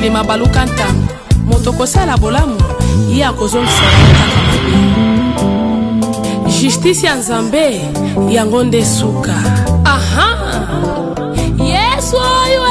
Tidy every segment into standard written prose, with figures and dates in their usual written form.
mokili mabaluka ntango moto kosala bolamu ye akozongisa kaka mabe. Justice ya Nzambe yango nde suka. Aha Yesu oyo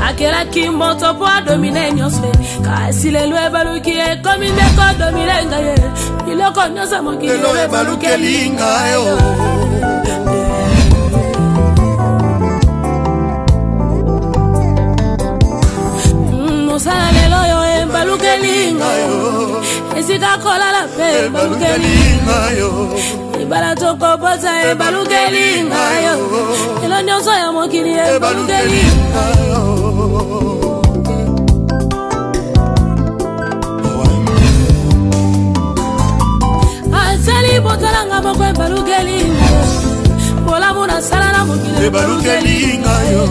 akela kimoto po domine nyose kasi lelo ebaluki e komi ndeko domine ngaye iloko nyose mokili lelo ebaluki lingayo musala lelo yo ebaluki lingayo esika kolala pe ebaluki lingayo ibala toko boza ebaluki lingayo elo nyose ya mokili ebaluki lingayo. Sali botalanga moko ebalukelinga Bola muna sala na mokile ebalukelinga yo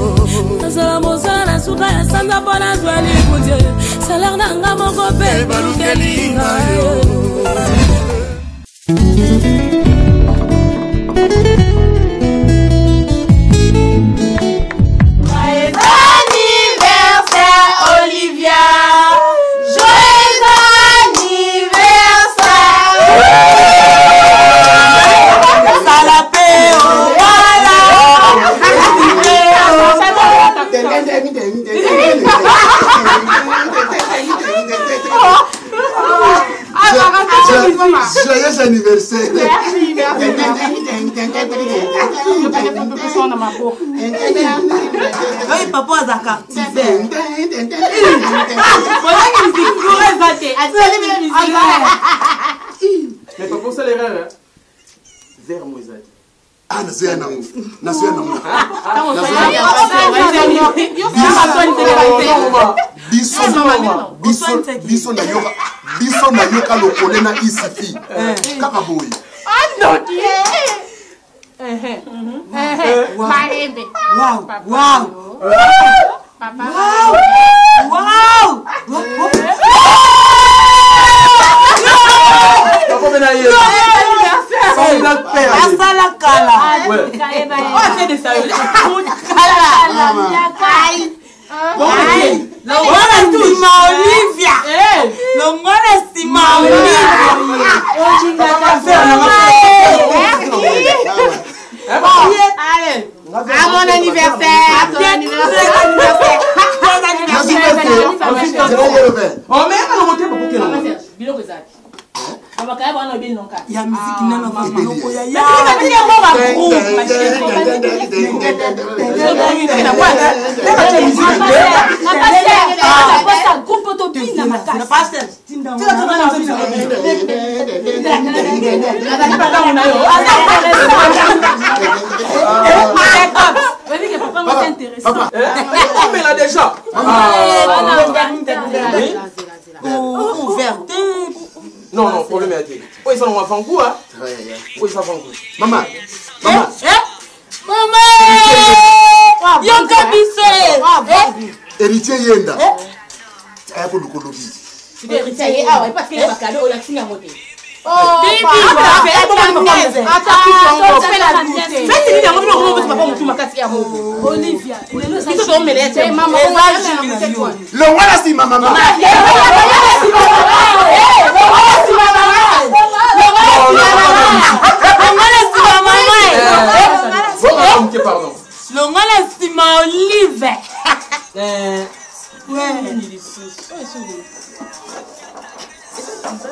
Sala mosala na suka ya sanza bona zwali kudye Sala nanga moko pe ebalukelinga yo Joyeux anniversaire. Oui, papa Zaka. Mais papa, ça l'erreur. Vers Moïse. Ah, nasiya na mu. Nasiya na mu. Biso na yoka lokole na isifi. Kaka boy. Wow. Wow. Papa. Wow. À mon anniversaire. Ya muziki nana manoko ya ya. Papa, mais là déjà. Non, non, problème est été. Oui, ça on va faire un coup, hein. Oui, ça va faire un coup. Maman. Maman. Yonka bise. Héritier yenda. Aya ko lukolobi. Tu es héritier ah ouais parce qu'il y a pas cadeau la signe à côté. Oh, baby,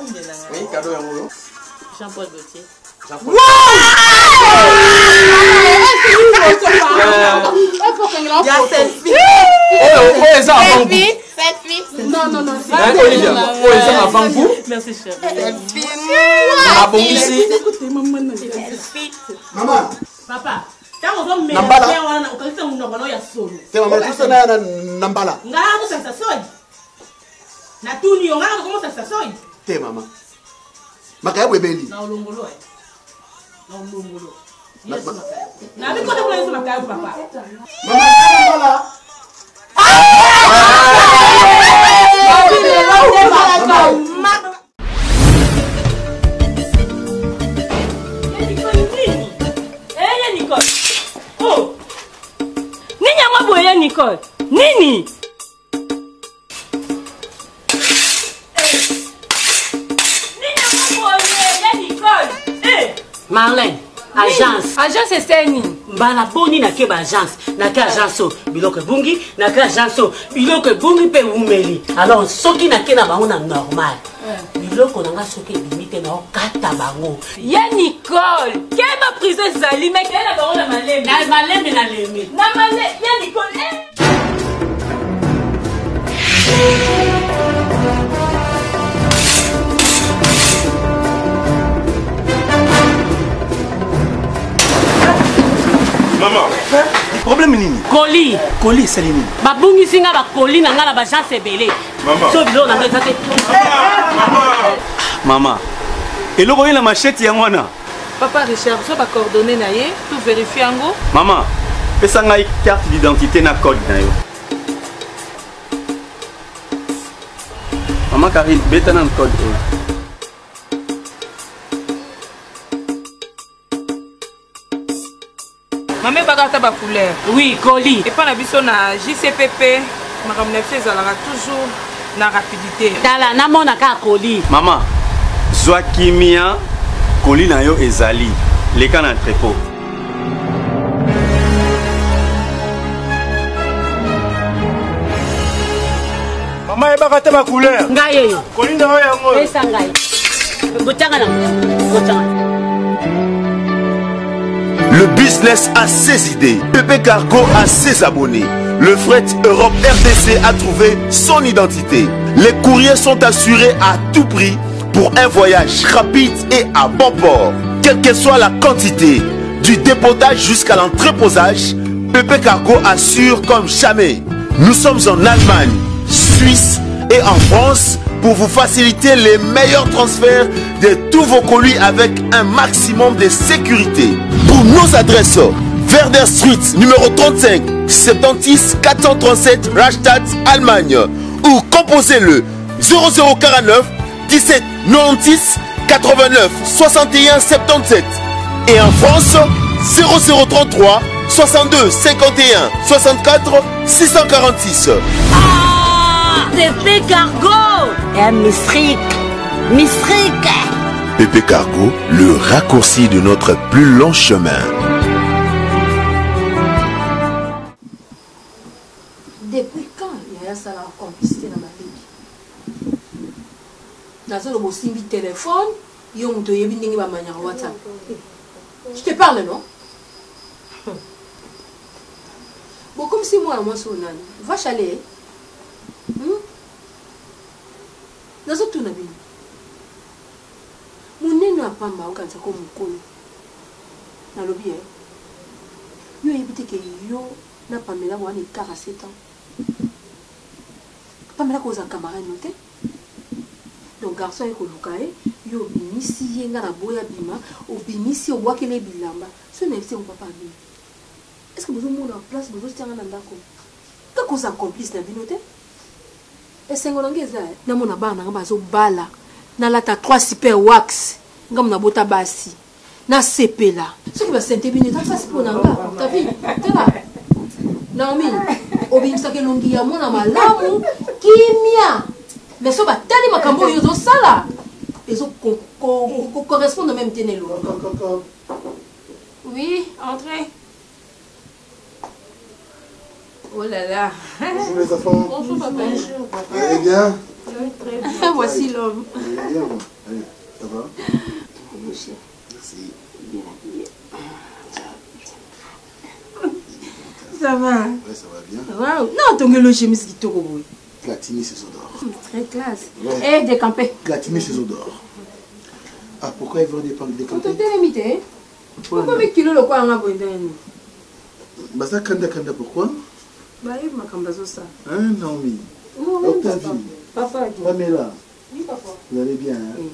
Olivia, oui, cadeau et un Jean-Paul Gaultier. Jean-Paul. Non, non, non. Olivia, ça avant vous. Merci, chérie. Maman. Papa. Tango me Nambala. wana ukalita mnono ya solo. Tema mama tusana na nambala. Ngala ko sa soy. Na tuni yo ngala ko sa soy. Te mama. Makaya bwebeli. Na ulongolo. Na ulongolo. Na mi kota kula sama kayo papa. Nicole. Oh. Nini ngwaboye Nicole? Nini? Marlène, agence. Agence esteni. Bala boni na ke ba agence. Na ke agence biloko bungi, na ke agence biloko bungi pe umeli. Alors soki na ke na bango na normal. Biloko na nga soki limite na okata bango. Ya Nicole, ke ba prison zali mais ke na bango na malembe. Na malembe na lembe. Na malembe ya Nicole. Maman, problème nini? Colis. Colis c'est nini? Babungi singa ba colis na nga na ba agence ebele. Maman. So bilo na nga tate. Maman. Et le royaume la machette yango na. Papa Richard, so ba coordonner na ye, tout vérifier ngo. Maman, pesa ngai carte d'identité na code na yo. Maman Karine, beta na code. Maman bagata ba couleur. Oui, colis. Et pas na biso na JCPP, makambo na biso ezalaka toujours na rapidité. Tala na mona ka colis. Maman, zwa kimia colis na yo ezali. Leka na entrepôt. Maman ebaka te ba couleur. Ngai yo. Colis na yo yango. Pesa ngai. Botanga na. Botanga. Le business a ses idées, Pépé Cargo a ses abonnés. Le fret Europe RDC a trouvé son identité. Les courriers sont assurés à tout prix pour un voyage rapide et à bon port. Quelle que soit la quantité, du dépotage jusqu'à l'entreposage, Pépé Cargo assure comme jamais. Nous sommes en Allemagne, Suisse et en France pour vous faciliter les meilleurs transferts de tous vos colis avec un maximum de sécurité. Pour nos adresses, Werder Street, numéro 35, 76 437 Rastatt, Allemagne. Ou composez-le 0049 17 96 89 61 77. Et en France, 0033 62 51 64 646. Pépé Cargo. Mistrik. Pépé Cargo, le raccourci de notre plus long chemin. Depuis quand il y a ça la complicité dans ma vie? Dans le mot simbi téléphone, il y a un peu de WhatsApp. Je te parle, non? Bon, comme si moi, je suis va chaler. Dans ce tour, mon nez n'a pas mal quand ça comme mon col. Dans le bien, yo évite que yo n'a pas mis la voix ni 47 ans. Pas mis la cause à camarade noté. Donc garçon est colocaé, yo binisi yenga na boya bima, ou binisi au bois qu'il est bilamba. Ce n'est pas papa bien. Est-ce que vous avez en place, vous avez un andako? Qu'est-ce que vous accomplissez dans la vie? Et c'est un langage. Na mona bana ngamba zo bala. Na lata 3 super wax. Ngam na bota basi. Na sepela. Ce qui va sente bine ta fasi pona nga. Ta vi. Tela. Naomi. Obimsa ke longi ya mona malamu kimia. Mais so ba tali makambo yo zo sala. Ezo correspond même tenelo. Oui, entrez. Oh là là. Bonjour les enfants. Bonjour papa. Bonjour. Allez bien. Très bien. Voici l'homme. Allez, allez, ça va? Merci. Bien habillé. Ça va? Ouais, ça va bien. Waouh. Non, ton gelo chemise qui toko boy. Platini ses odeurs. Très classe. Ouais. Eh, décampé. Platini ses odeurs. Ah, pourquoi ils veulent des On décanter? te limité. Pourquoi mais kilo le quoi en aboy dans? Bah ça kanda pourquoi? Bah il m'a cambazo ça. Hein, Naomi? Non, Oh, ta vie. Papa. Pamela, Oui papa. vous allez bien, hein? Oui.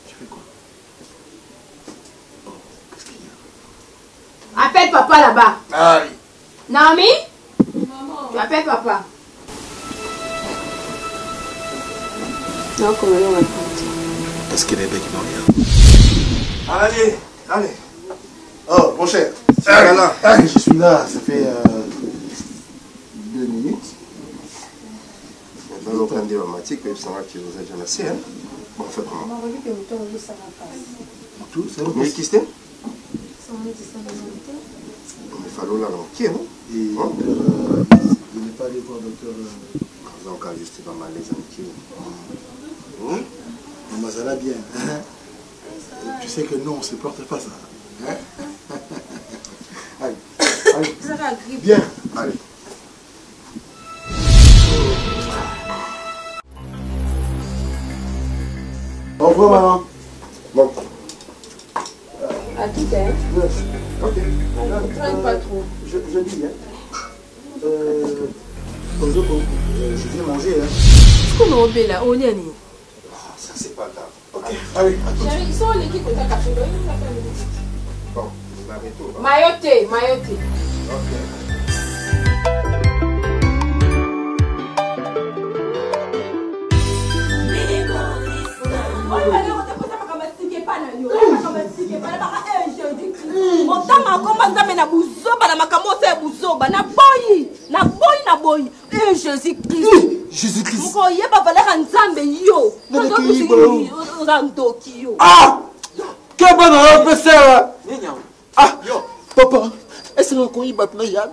Tu fais quoi? papa là-bas. Allez. Naomi? Tu appelles papa. Non, comment on va faire? Est-ce qu'il est bien qui m'en vient? Allez, allez. Oh, mon cher. Là. Je suis là, ça fait 2 minutes. Maintenant, l'autre dit dramatique, il s'en va que vous êtes jamais assez. Bon, en fait, comment? Tout, c'est bon. Mais qui c'était? Il fallait là, ok, non? Et il n'est pas allé voir docteur. Donc, juste pas mal les amitiés. Mais ça va bien. Tu sais que non, on ne supporte pas ça. Hein? Allez, allez. Bien, allez. Au revoir, maman. Bon. À tout à l'heure. Ok. Ne traîne pas trop. Je dis bien. Je viens manger. Hein. Qu'est-ce qu'on a là? On y est. Ça, c'est pas grave. Ok. Allez, à tout. Ils sont l'équipe au café. Bon, on arrête tout. Mayotte. Ok. Motama akoma nzambe na buzoba na makambo ya buzoba na boyi Jésus Christ moko yeba valera nzambe yo ndoki yo Quel bon professeur. Papa, est-ce que vous avez un ya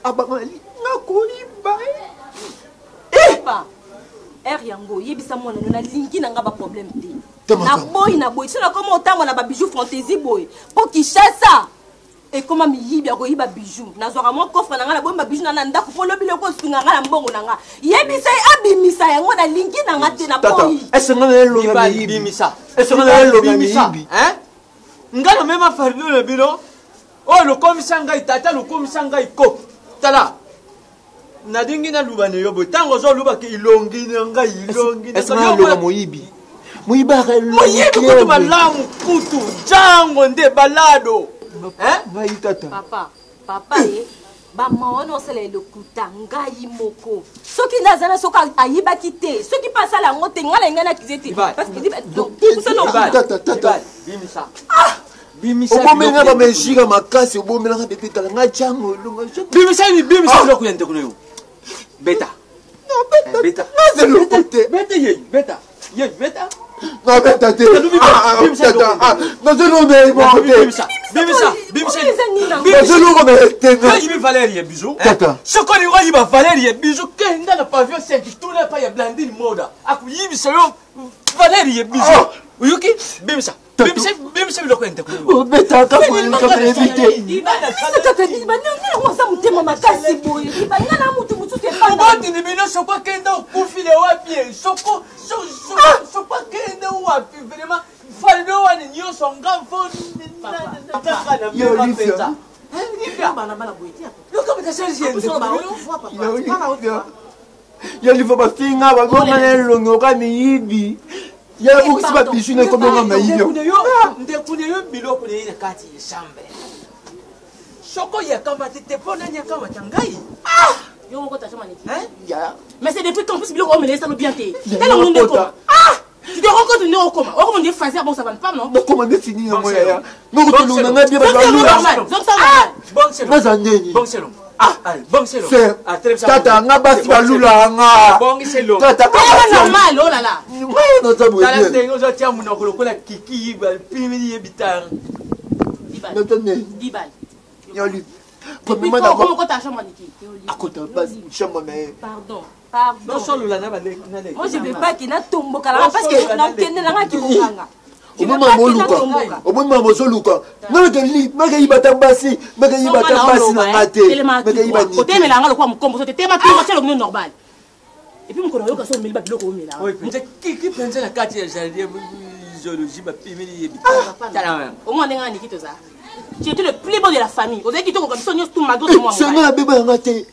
abamali na koyiba papa yango yebisa mwana na lingi na nga ba problème te na boy sila koma otambo na ba bijou fantaisie boy po Kinshasa et comment mi yibi ya koyiba bijou nazwaka mo coffre na nga na boy ba bijou na ndako po lobi leko sunga nga na mbongo na nga yebisa abimisa yango na lingi na nga te na boy est-ce que ngana lo ngi bimisa est-ce que ngana lo ngi hein ngana mema fardo le bino oh le commissaire tata le commissaire ko tala nadingi na lubane yobo tango zo luba ke ilongi nga ilongi est-ce que lo moyibi moyiba ka moyibi ko malamu kutu jango nde balado hein vai tata papa ba maono sele le kuta ngai moko soki nazana soka ayiba kite soki pasala ngote ngala ngana kizeti parce que donc ça non tata bimisa bimisa obomenga ba mejika makasi obomenga bete tala nga jango lunga bimisa lo kuyente kuno beta non beta c'est le côté beta non beta te non je non mais bon bimisa je non mais te non il Valérie bisou tata sokoli wa yiba Valérie bisou kenda na pavillon 5 tout na pa ya Blandine moda akuyibisa yo Valérie bisou uyuki bimisa lo kwente kuno beta ka ko éviter tata ni ba non ça mutema makasi boy ba ngana mutu te pa ngoti ni bino soko kenda kufile wapi soko kenda wapi vraiment fallo wani nyo songa fo yo lifia bana boy yo comme ta charge yo lifia ba finga ba ngona nelongo ka miyibi ya ukisi ba bisu ne komenga mayibi ndekune yo biloko ne kati chambre soko ya kama te pona nya kama tangai yo moko ta chama niki ya mais c'est depuis quand plus biloko me laisse le bien te tellement monde ko tu te rends compte non comment on dit fazer bon ça va pas non donc comment définir moi ya non ko tulu na bien ba bon c'est bon tata nga basi balula nga tata normal oh là là non ça boye tala tengo zo tia muno ko la kiki ba pimini yebitar dibal yoli premièrement d'abord comment ta chambre niki à côté basi chambre mais pardon non solo la na ba le moi je veux pas qu'il na tomboka là parce que na kende na nga ki bokanga omoma mozoluka maka yibata basi na ngate otemelanga lokwa mokombo so tetema telo mino normal et puis mkono yoka so meliba biloko omela oui qui pense na kati ya jardin zoologie ba pimini yebitar au moins ndenga niki toza tu étais le plus beau de la famille aux équipes comme ça tout mago de moi c'est nga beba ngate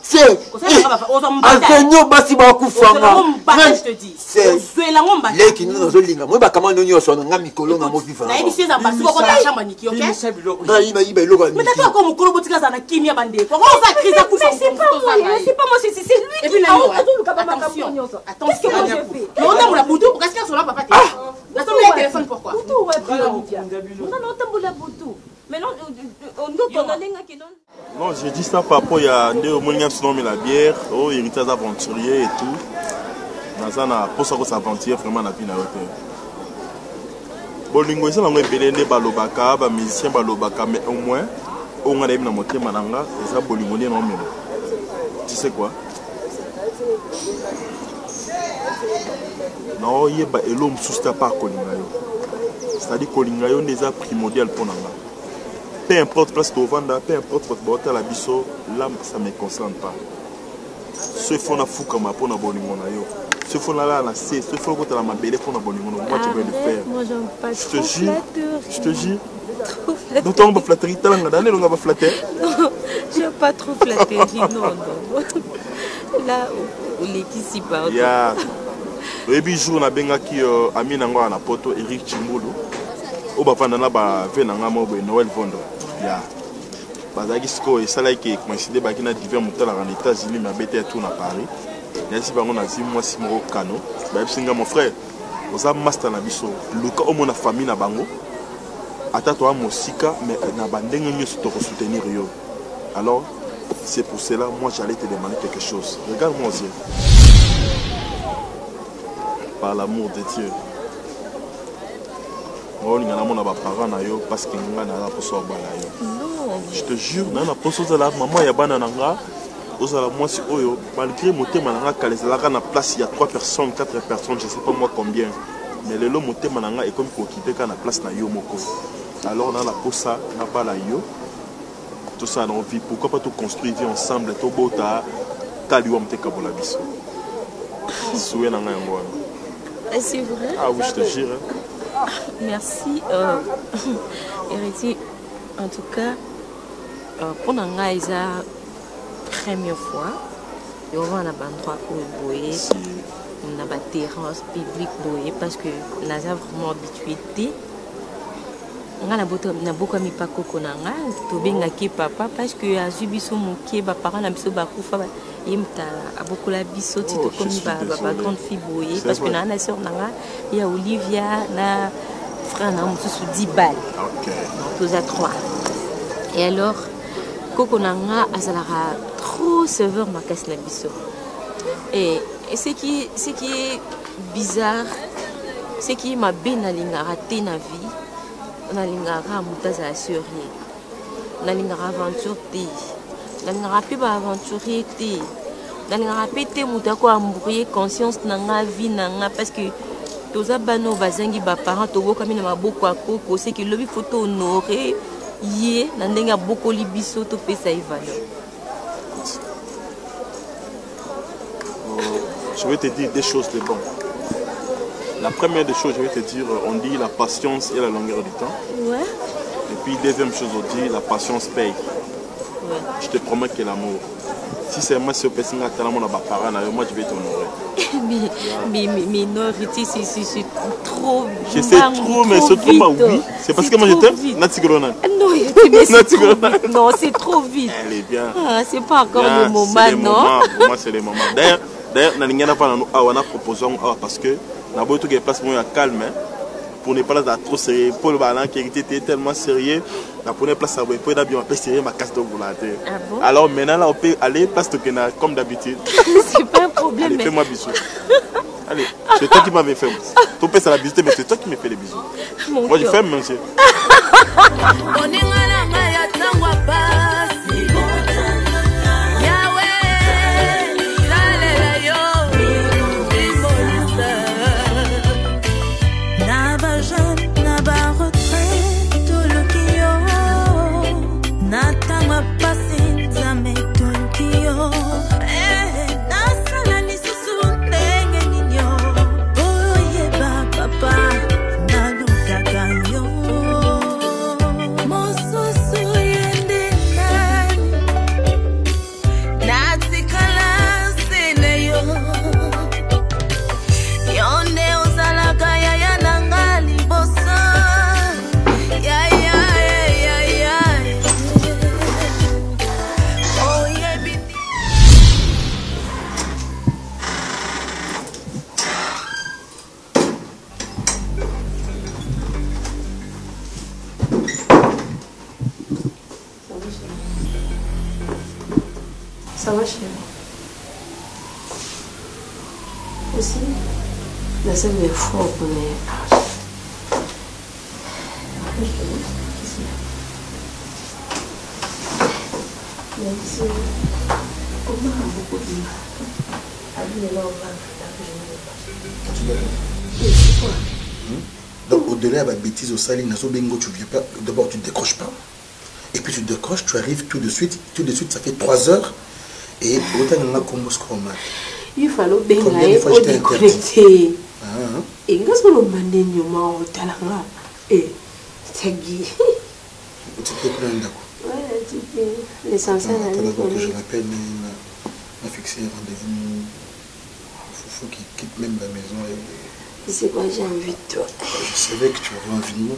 c'est enseignant basi ba kufanga je te dis c'est la ngomba. Leki nous zolinga. Moi ba kama nonyo so nga mikolo na mo vivre. Na ibi seza basi ko ta chamba niki, OK? Nga iba iloko. Mais t'as quoi mon kolo botika za na kimia bande. Pourquoi on va crise pour ça? C'est pas moi, c'est lui. Et puis là, attention. Mais on a mon boutou pour qu'est-ce qu'on là papa. La tombe le téléphone pourquoi? Boutou ouais puis on a tambour la boutou. Mais non on doit condamner nga qui non. Non, j'ai dit ça par rapport à Ndeo Molinga surnommé la bière, au héritage aventurier et tout. Dans ça, pour ça qu'on s'aventure vraiment la vie na hauteur. Bolingo ça langue belende balobaka, ba musicien balobaka mais au moins on a des na moté mananga et ça bolingo nie non mais. Tu sais quoi? Non, yeba elom sousta pas kolinga yo. C'est-à-dire kolinga yo déjà primordial pour nanga. Peu importe place de vendre, peu importe votre boîte à la bisso, là ça ne me concerne pas. Ce faut na fou comme pour na bolingo na yo. Ce faut là la c'est, ce faut que la mabelle pour na bolingo. Moi tu veux le faire. Moi j'aime pas. Je te jure. Nous t'en pas flatterie, t'as l'angle d'aller, on va flatter. Non, j'aime pas trop flatterie, non. Là où les qui s'y parlent. Ya. Le bijou na benga qui ami nango na poto Eric Chimbulu. Au bafanda na ba venanga mo be Noël Vondo. Ya. Bazaki sko et ça là qui coïncide ba qui na divers motala en États-Unis mais bête tout na Paris. Ya si bango na 6 mois 6 mois au Kano. Ba singa mon frère. Oza master na biso. Luka au mona famille na bango. Ata toi mosika mais na bandenge nyo to soutenir yo. Alors c'est pour cela moi j'allais te demander quelque chose. Regarde-moi aux yeux. Par l'amour de Dieu. Parce que je te jure, malgré mon thème, la place, il y a 3 personnes, 4 personnes, je ne sais pas moi combien. Mais le lot moté mananga est comme occupé quand la place na yo moko. Alors on a la posa na pas la yo. Tout ça dans vie, pourquoi pas tout construire vie ensemble, tout bota taliwa mte kabola biso. Soué na ngwa. C'est vrai? Ah oui, je te jure. Merci. Héritier, en tout cas, pour nous, c'est la première fois. Il y a un endroit où on a une terrasse publique parce que nous sommes vraiment habitués. On a beaucoup de pako konanga, tobengaki papa parce que azubiso moké ba parents na biso ba kufa a beaucoup la biso tito comme ba grande fille boyée parce que na sœur nanga il y a Olivia na frère na mususu 10 balles. OK. Tous à 3. Et alors kokonanga azalara trop sévère makasi na biso. Et ce qui est bizarre, c'est qui m'a bien alinga raté na vie. Nalingara mutaza assuré nalingara aventure te nalingara pe ba aventurier te nalingara pe te mutako embrouiller conscience nanga vie nanga parce que toza bano bazangi ba parents toboka mina maboko akoko c'est que lobi faut honorer yé na ndenga boko libiso to pesa valeur. Je vais te dire des choses de bon. La première des choses, je vais te dire, on dit la patience et la longueur du temps. Ouais. Et puis, deuxième chose, on dit la patience paye. Ouais. Je te promets que l'amour. Si c'est moi, si je peux moi, je vais t'honorer. Mais non, c'est trop. Je sais trop, mais c'est trop, oui. C'est parce que moi, je t'aime. Non, c'est trop vite. Elle est bien. Ah, c'est pas encore le moment, non? Pour moi, c'est le moment. D'ailleurs, on a proposé parce que na boto que place moi calme pour ne pas être trop sérieux pour le balan qui était tellement sérieux la première place ça pour être bien sérieux ma casse de volonté. Alors maintenant là on peut aller place que comme d'habitude. C'est pas un problème. Allez, fais-moi bisous. Allez, c'est toi qui m'avais fait. Tu peux ça la visiter mais c'est toi qui me fais les bisous. Moi je fais monsieur. Mososo Ça va, chérie. Aussi, la scène est forte, mais... Donc au-delà de la bêtise au saline, tu viens pas. D'abord tu ne décroches pas. Et puis tu décroches, tu arrives tout de suite, ça fait 3 heures. Et autant on a comme scromal. Il fallait bien déconnecter. Et qu'est-ce que l'on m'a dit au talent? Et c'est Guy. Tu peux prendre d'accord. Ouais, tu peux. L'essentiel, que je rappelle, m'a fixé un rendez-vous. Il faut qu'il quitte même la maison. C'est quoi, j'ai envie de toi. Je savais que tu avais envie de moi.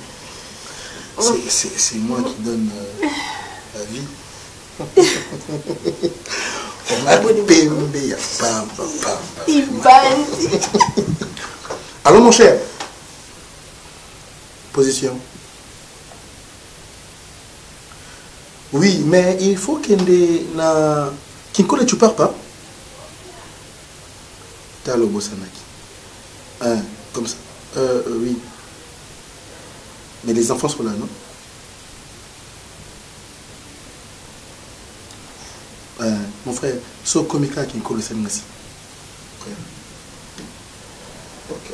C'est moi qui donne la vie. On a pembé. Allons mon cher. Position. Oui, mais il faut qu'il na Kinkole, tu pars pas? T'as le beau Sanaki. Comme ça. Oui. Mais les enfants sont là, non? Mon frère, so komika Kinkole Sanaki. Ok.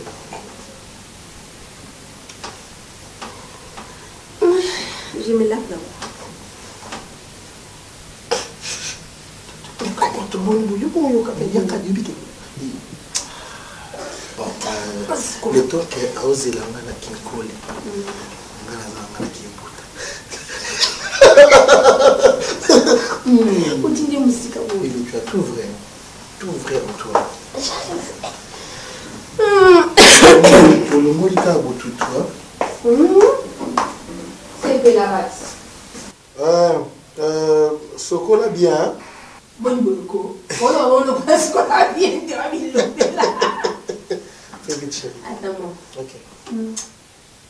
Je me lave d'abord. Le temps qu'elle a osé la main à Kinkole, tu as tout vrai en toi. Pour le molika à bout de toi. C'est de la base. Sokola bien. Bon, on ne passe pas bien. Fais vite, chérie. Attends-moi. Ok.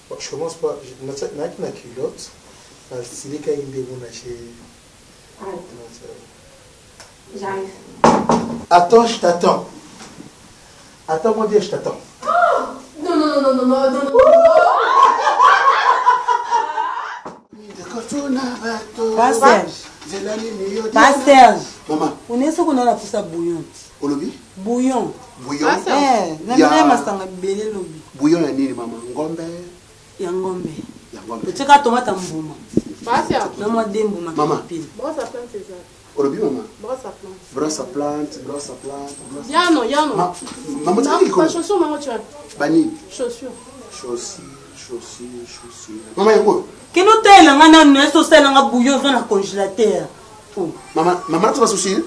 Bon, je commence par. Je n'ai pas de culotte. Si les cas ils me J'arrive. Attends, je t'attends. Attends-moi dire, je t'attends. Non. Pasteur. Maman. On est ce qu'on a la pousse à bouillon. Olobi? Bouillon. Bouillon. Bouillon ya nini maman? Ngombe. Ya ngombe. Ya ngombe. Tu as tomate mbuma. Pasteur. Non moi dembo ma. Maman. Brosse à plante c'est ça. Olobi maman. Brosse à plante. Brosse à plante. Yano. Maman tu as quoi? Chaussures maman tu as. Bani. Chaussures. Maman ya quoi? Quel hôtel on a un hôtel on a bouillon dans le congélateur. Maman tu vas soucier?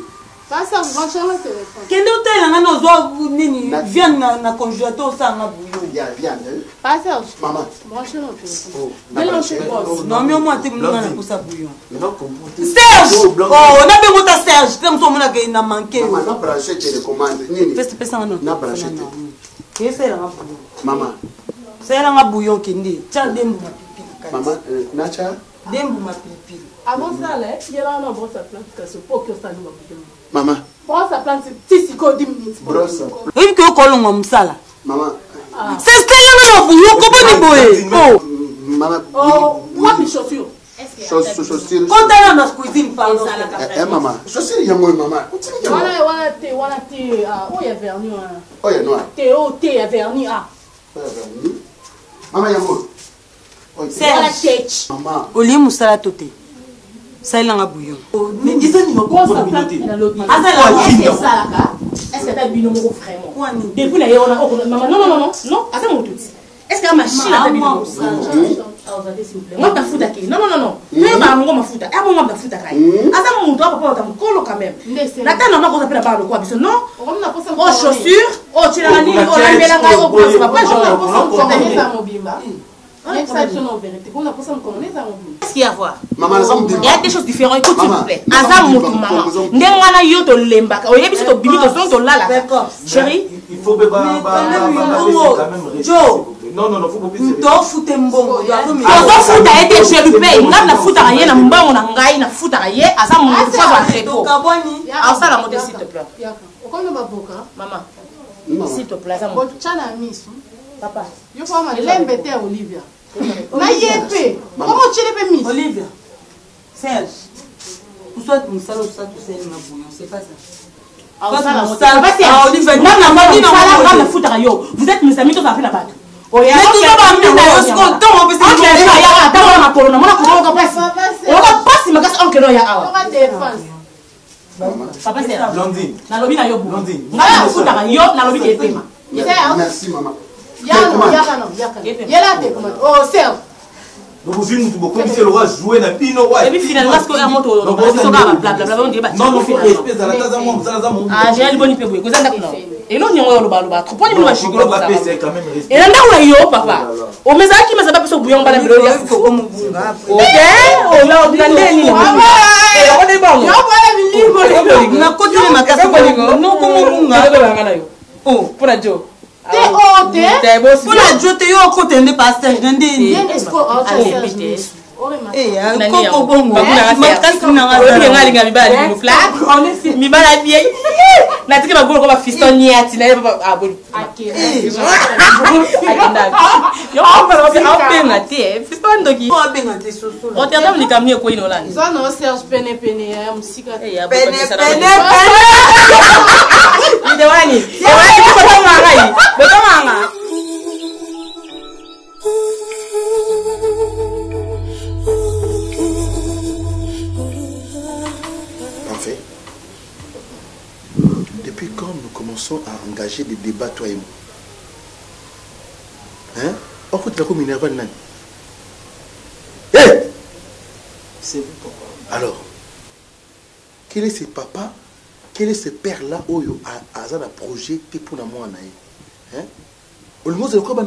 Pasteur, brancher le téléphone. Quel hôtel on a nos nini viande na congélateur ça on a bouillon. Il y a viande. Pasteur. Maman. Brancher le téléphone. Mélanger brosse. Non mais moi tu me na pousse à bouillon. Non pour Serge. Oh, on a bien monté Serge, tu me sommes là que il n'a manqué. Maman na brancher télécommande. Nini? Fais ça non. Na brancher. Qu'est-ce que c'est là bouillon? Maman. C'est là bouillon qui dit. Tiens dembo ma pipi. Maman, nacha. Dembo ma pipi. Avant ça là, il y a là une brosse à plante que ce pot que ça nous va bouillon. Maman. Brosse à plante c'est 10 minutes. Brosse. Oui que kolongo msala. Maman. C'est ce qu'il y a bouillon comment ni boy. Oh. Maman. Oh, moi mes chaussures. Chaussures. Quand on a dans cuisine pardon. Maman. Chaussures yango maman. Voilà thé oh il y a vernis. Oh il y a noir. Thé à vernis ah. Maman yango. C'est maman. Oli musala toté. Ça il a bouillon. Mais disons nous quoi ça plante dans l'autre. Est-ce ça là? Est-ce que tu as bino mo vraiment? Depuis là on a maman non. Attends mon tout. Est-ce que la machine a bino? Moi ta fouta qui? Non. Mais ba ngo mafuta. Ah moi ma futa kai. Attends mon toi papa ta mukolo quand même. Nathan non ko s'appelle ba le quoi biso non? Oh chaussures, oh tu la ni, oh la melanga au place papa je ne connais pas mon bimba. Qu'est-ce qu'il y a à voir? Il y a des choses différentes. Écoute, s'il vous plaît. Ndengana yo to lembaka. Oyebi so to bimi to son to lala. Chérie, il faut Joe, Non, faut pas ete je lui paye nga na futaka ye na mbongo na ngai na futaka ye asa moto kwa entrepôt asala moto s'il te plaît okono baboka maman s'il te plaît ça mon chana miso papa yo fa ma lembe te Olivia na yepe comment tu le miso Olivia Serge pour toi tu salo ça tu sais na bouillon c'est pas ça. Vous êtes mes amis, tu vas faire la batte. Mais tout le donc vous avez beaucoup de le jouer na pino ouais. Et puis finalement ce qu'on a monté on débat. Non, non, ah, j'ai le bon peu vous êtes d'accord. Et non, on va le baloba. Trop pas nous va chigoler ça. Et là on yo papa. O meza qui meza pas so bouillon bala bilo ya. OK, on a ordonné ni. Et on est bon. Yo bala bilo. Na côté ma casa bolingo. Non comme munga. Oh, pour la jo. Pour la jote yo côté de pasteur ndeni. Eh, koko bongo. Makasi na ngalinga mibali mu flat. Mibala vieille. Na tika ba golo ko ba fiston niati na ba aboli. Yo ba benga te. Fiston doki. Ba benga te soso. O te ata mlika mie ko inolani. Ça non Serge pene ya musika. Pene. Ide wani. E wani ko to mangai. Beto manga. Depuis quand nous commençons à engager des débats, toi et moi? Hein? En fait, la commune Minerva Nani. Hé! C'est vous, papa. Alors, quel est ce papa? Quel est ce père-là où il a un projet pour moi? Hein? Au moins, c'est comme un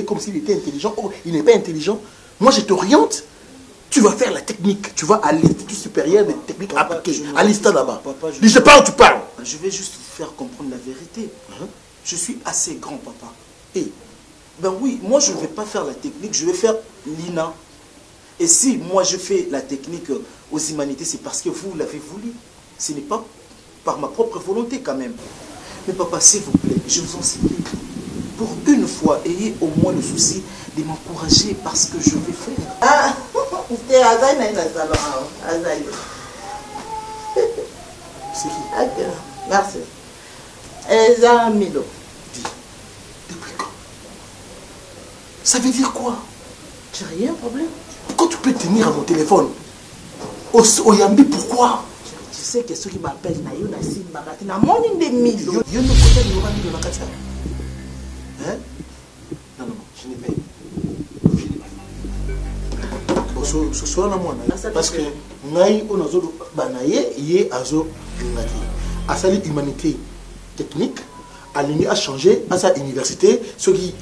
comme s'il était intelligent. Oh, il n'est pas intelligent. Moi, je t'oriente. Tu vas faire la technique. Tu vas à l'Institut supérieur des techniques appliquées. À l'ISTA là-bas. Je sais pas où tu parles. Je vais juste faire comprendre la vérité. Je suis assez grand, papa. Et, ben oui, moi, je ne vais pas faire la technique. Je vais faire l'INA. Et si moi, je fais la technique aux humanités, c'est parce que vous l'avez voulu. Ce n'est pas par ma propre volonté, quand même. Mais papa, s'il vous plaît, je vous en supplie. Pour une fois, ayez au moins le souci de m'encourager parce que je vais faire. Ah, c'est Azaï na salon. Azaï. C'est qui? Ok, merci. Eza Milo. Dis, depuis quand? Ça veut dire quoi? J'ai rien, problème. Quand tu peux tenir à mon téléphone, au Yambi, pourquoi? Tu sais que ceux qui m'appellent na yo na si bagati na morning de Milo. Yo ne connais pas Milo na katia. Hein? Non, je n'ai pas eu. Ce soir, parce que Naï, on a banaye, yé azo ngaki. Asali humanité technique, aligné a changé à sa université. Ce qui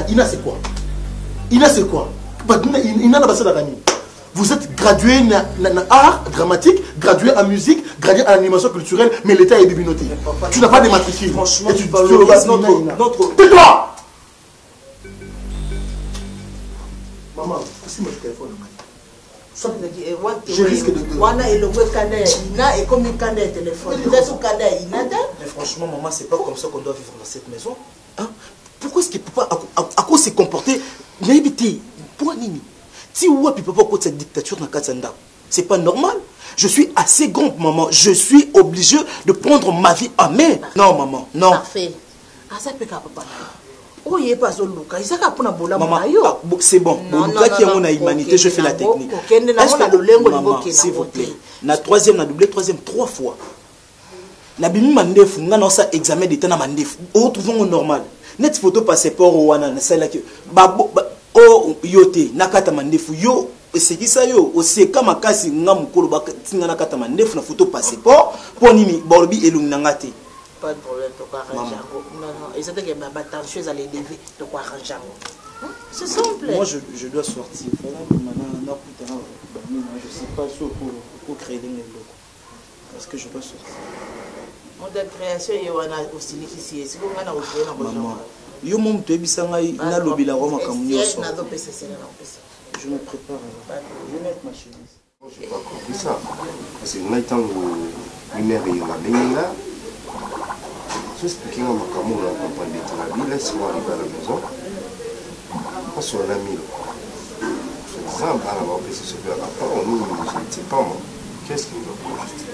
Ina c'est quoi? Ina c'est quoi? Ina n'a pas ça d'agani. Vous êtes gradué en art dramatique, gradué en musique, gradué en animation culturelle, mais l'État est bibinoté. Tu n'as pas de matricule. Franchement, et tu valorises notre... Tais-toi! Maman, aussi mon téléphone. Je risque de... Mais franchement, maman, c'est pas comme ça qu'on doit vivre dans cette maison. Hein? Pourquoi est-ce que papa, à quoi s'est comporté? Pourquoi Nini? Si ou papa contre cette dictature dans Katsanda, c'est pas normal. Je suis assez grande, maman. Je suis obligé de prendre ma vie en main. Non, maman, non. Parfait. Ah, ça peut papa. Oh, il est pas au Luka. Il s'est pas pour la maman. C'est bon. Bon, Luka qui est mon humanité, je fais la technique. Maman, s'il vous plaît. La troisième, la doublé, troisième, 3 fois. La bimi mandef, on a ça examen d'état na mandef. Retrouvons normal. Net photo passeport au wana, c'est là que oh yote nakata mandefu yo esekisa yo oseka makasi nga mukolo batinga nakata mandefu na photo passeport pour nimi borbi elungi nangate. Pas de problème, tu peux arranger. Non, non, ils ont dit que ma chose allait lever, tu peux arranger. C'est simple. Moi, je dois sortir. Maintenant, je ne sais pas pour créer des locaux. Parce que je dois sortir. Monde de création et on a aussi ici. C'est comme on a aussi maman. Yo mom to ebisa ngai na lobi la Roma comme nyonso. Je me prépare. Je vais mettre ma chemise. J'ai pas compris ça. Parce que on a tant lumière et on a bien là. Je explique moi comment on a compris la vie. Laisse-moi arriver à la maison. Parce qu'on a mis. Je disais, on va passer ce verre à part. On nous, je ne sais pas moi. Qu'est-ce qu'il nous a juste?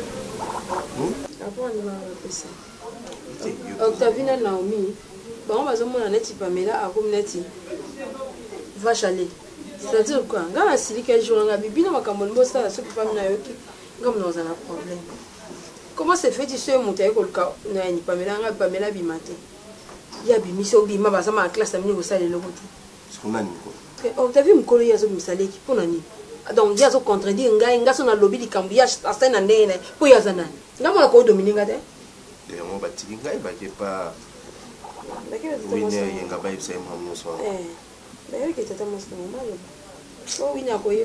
Après, on va passer. Octavina Naomi. Bon, on va se mettre Pamela à comme neti. Vache à lait. C'est-à-dire quoi? Quand on a si quelques jours, on a bibi dans ma camone bossa, ceux qui famille na yoki, comme nous avons un problème. Comment c'est fait? Tu sais monter avec le cas, na ni Pamela bimate. Il y a bimission bima basa ma classe amini au salé le route. Ce qu'on a ni quoi? Oh, t'as vu mon collègue yazo misale qui pour nani? Donc dia zo contredire nga so na lobby di cambiage asa na ndene pour yazana. Nga mo ko dominer ngate? Et on va tirer nga ba ke pas. Oui, il y a un gars qui s'est amené au soir. D'ailleurs, il était tellement normal. Oh, il y a quoi? Il y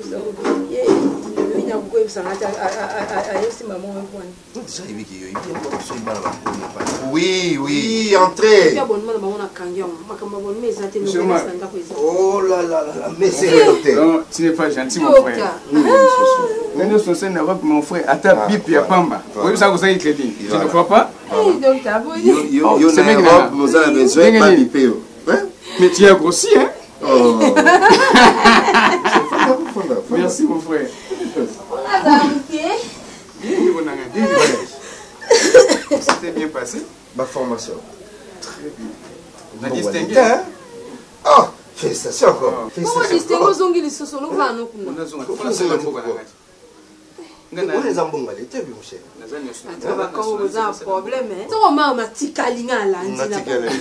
a quoi? Ça a maman. Déjà, il y a oui, oui, entrez. Oh là là là, mais c'est l'hôtel. Non, tu n'es pas gentil, mon frère. Mais nous sommes en Europe, mon frère. À ta pipe, il y a Pamba. Oui, ça vous a été dit. Tu ne crois pas? Nous avons besoin de piper. Mais tu es grossi, hein? Oh. Merci, mon frère. C'était bien passé? Ma formation. Très bien. On a distingué. Oh, félicitations encore. Comment distinguer aux ongles de ce solo? On les a bon allé, tu as vu mon cher. Quand vous avez un problème, hein? Tu as un petit câlin là. Un petit câlin.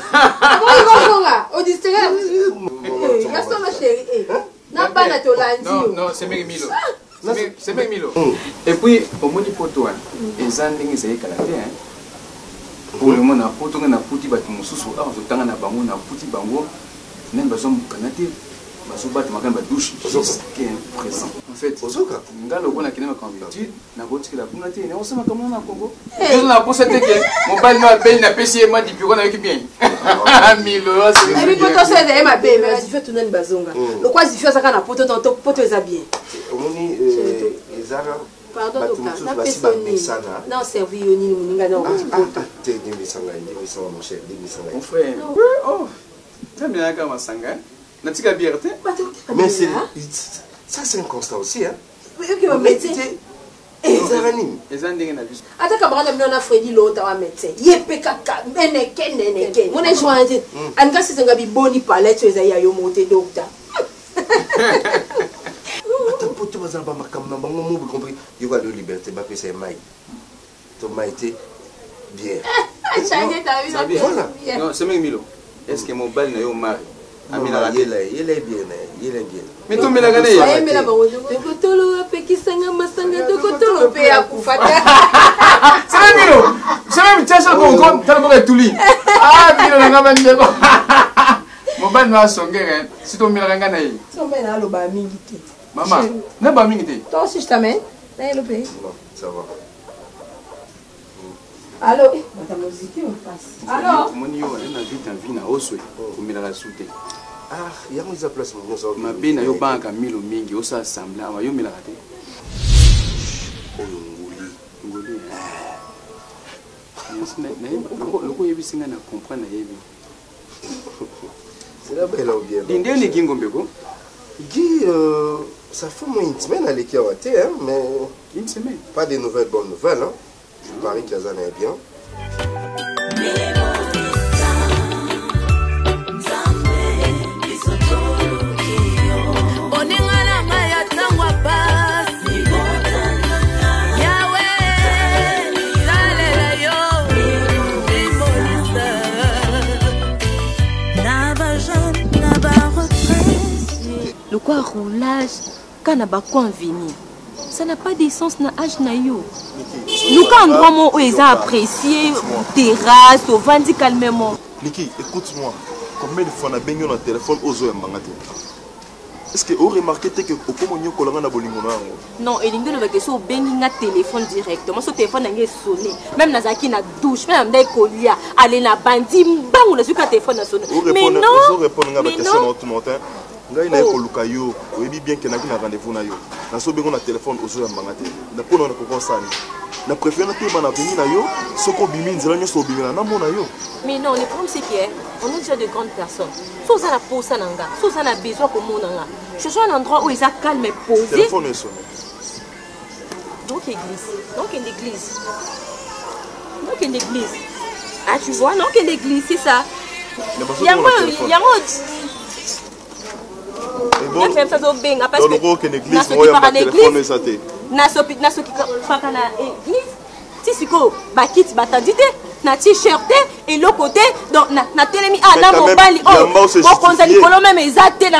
Au distinguer. Gaston ma chérie. Non, c'est Milo. C'est Milo. Et puis, au Monipoto, les Andings et Canadiens. Pour le moment, on a petit bâtiment sous on a petit bango. Même besoin de Canadiens. Je vais ma douche qui est présent. En fait, je vais mais ça c'est un constat aussi, hein? Ata kabana mna Freddy Lota wa médecin. Yepe kaka nene. Mon jointe. Anga sisenga bi boni palette ezaya yo monter docteur. Attends, pour tu vas ba makamna bango mo bu compris. Yo va le liberté ba que c'est mai. To maïté bien. Change ta vie. Voilà. Non, c'est Milo. Est-ce que mon bal na yo mari? Amina il est bien. Mais tu me l'as gagné. Mais la bango de tolo apeki sanga masanga de kotolo pe akufata. C'est Milo. C'est même tchacha ko tellement tout lit. Ah, Milo na ngaba ndeko. Mon bal na songere, si tu me l'as gagné. Son ben na lo ba mingi te. Maman, na ba mingi te. Toi aussi je t'amène. Na lo pe. Non, ça va. Allô, ta musique on passe. Allô. Mon yo, on a vite en vie na oswe. Pour me la souter. Ah, il y a une place mon ça. Ma bena yo banka Milo mingi, osa assembler, ama yo me la raté. Ngoli. Loko yebi singa na comprendre yebi. C'est la belle ou bien. Dinde ne gingombe ko? Guy, ça fait moins une semaine à l'équipe, hein, mais une semaine. Pas de nouvelles, bonnes nouvelles, hein. Je parie que ça est bien. Le quoi roulage, quand on a quoi venir, ça n'a pas d'essence na âge na yo. Nous quand on doit où ils ont apprécié terrasse, au venti calmement. Niki, écoute-moi. Combien de fois on a baigné dans le téléphone aux oeufs mangate? est-ce que vous remarquez que au comment nous collons na bolingo na ngo? Non, et l'ingo le question bengi na téléphone directement. Son téléphone n'a sonné. Même nazaki na douche, même na kolia, aller na bandi mbang na zuka téléphone na sonné. Mais non. Vous répondez à la question tout matin. Ngai na ko luka yo, oyebi bien que na ki na rendez-vous na yo. Na so bengo na téléphone ozo ya mbangate. Na pona na ko sani. Na préfère na te bana venir na yo, soko bimi nzela nyo so bimi na mona yo. Mais non, le problème c'est qu'on est déjà de grandes personnes. Si vous avez la pause, si vous avez besoin pour mon anga, je suis un endroit où ils sont calmes et posés. Le téléphone est sonné. Donc église. Donc une église. Donc une église. Ah tu vois, donc une église, c'est ça. Il y a moi. Donc le rôle qu'une église, on a un téléphone et ça t'est. Nasopi pakana église. Tisiko bakit batandite na t-shirt et le côté donc na telemi na mobali oh konza likolo même ezate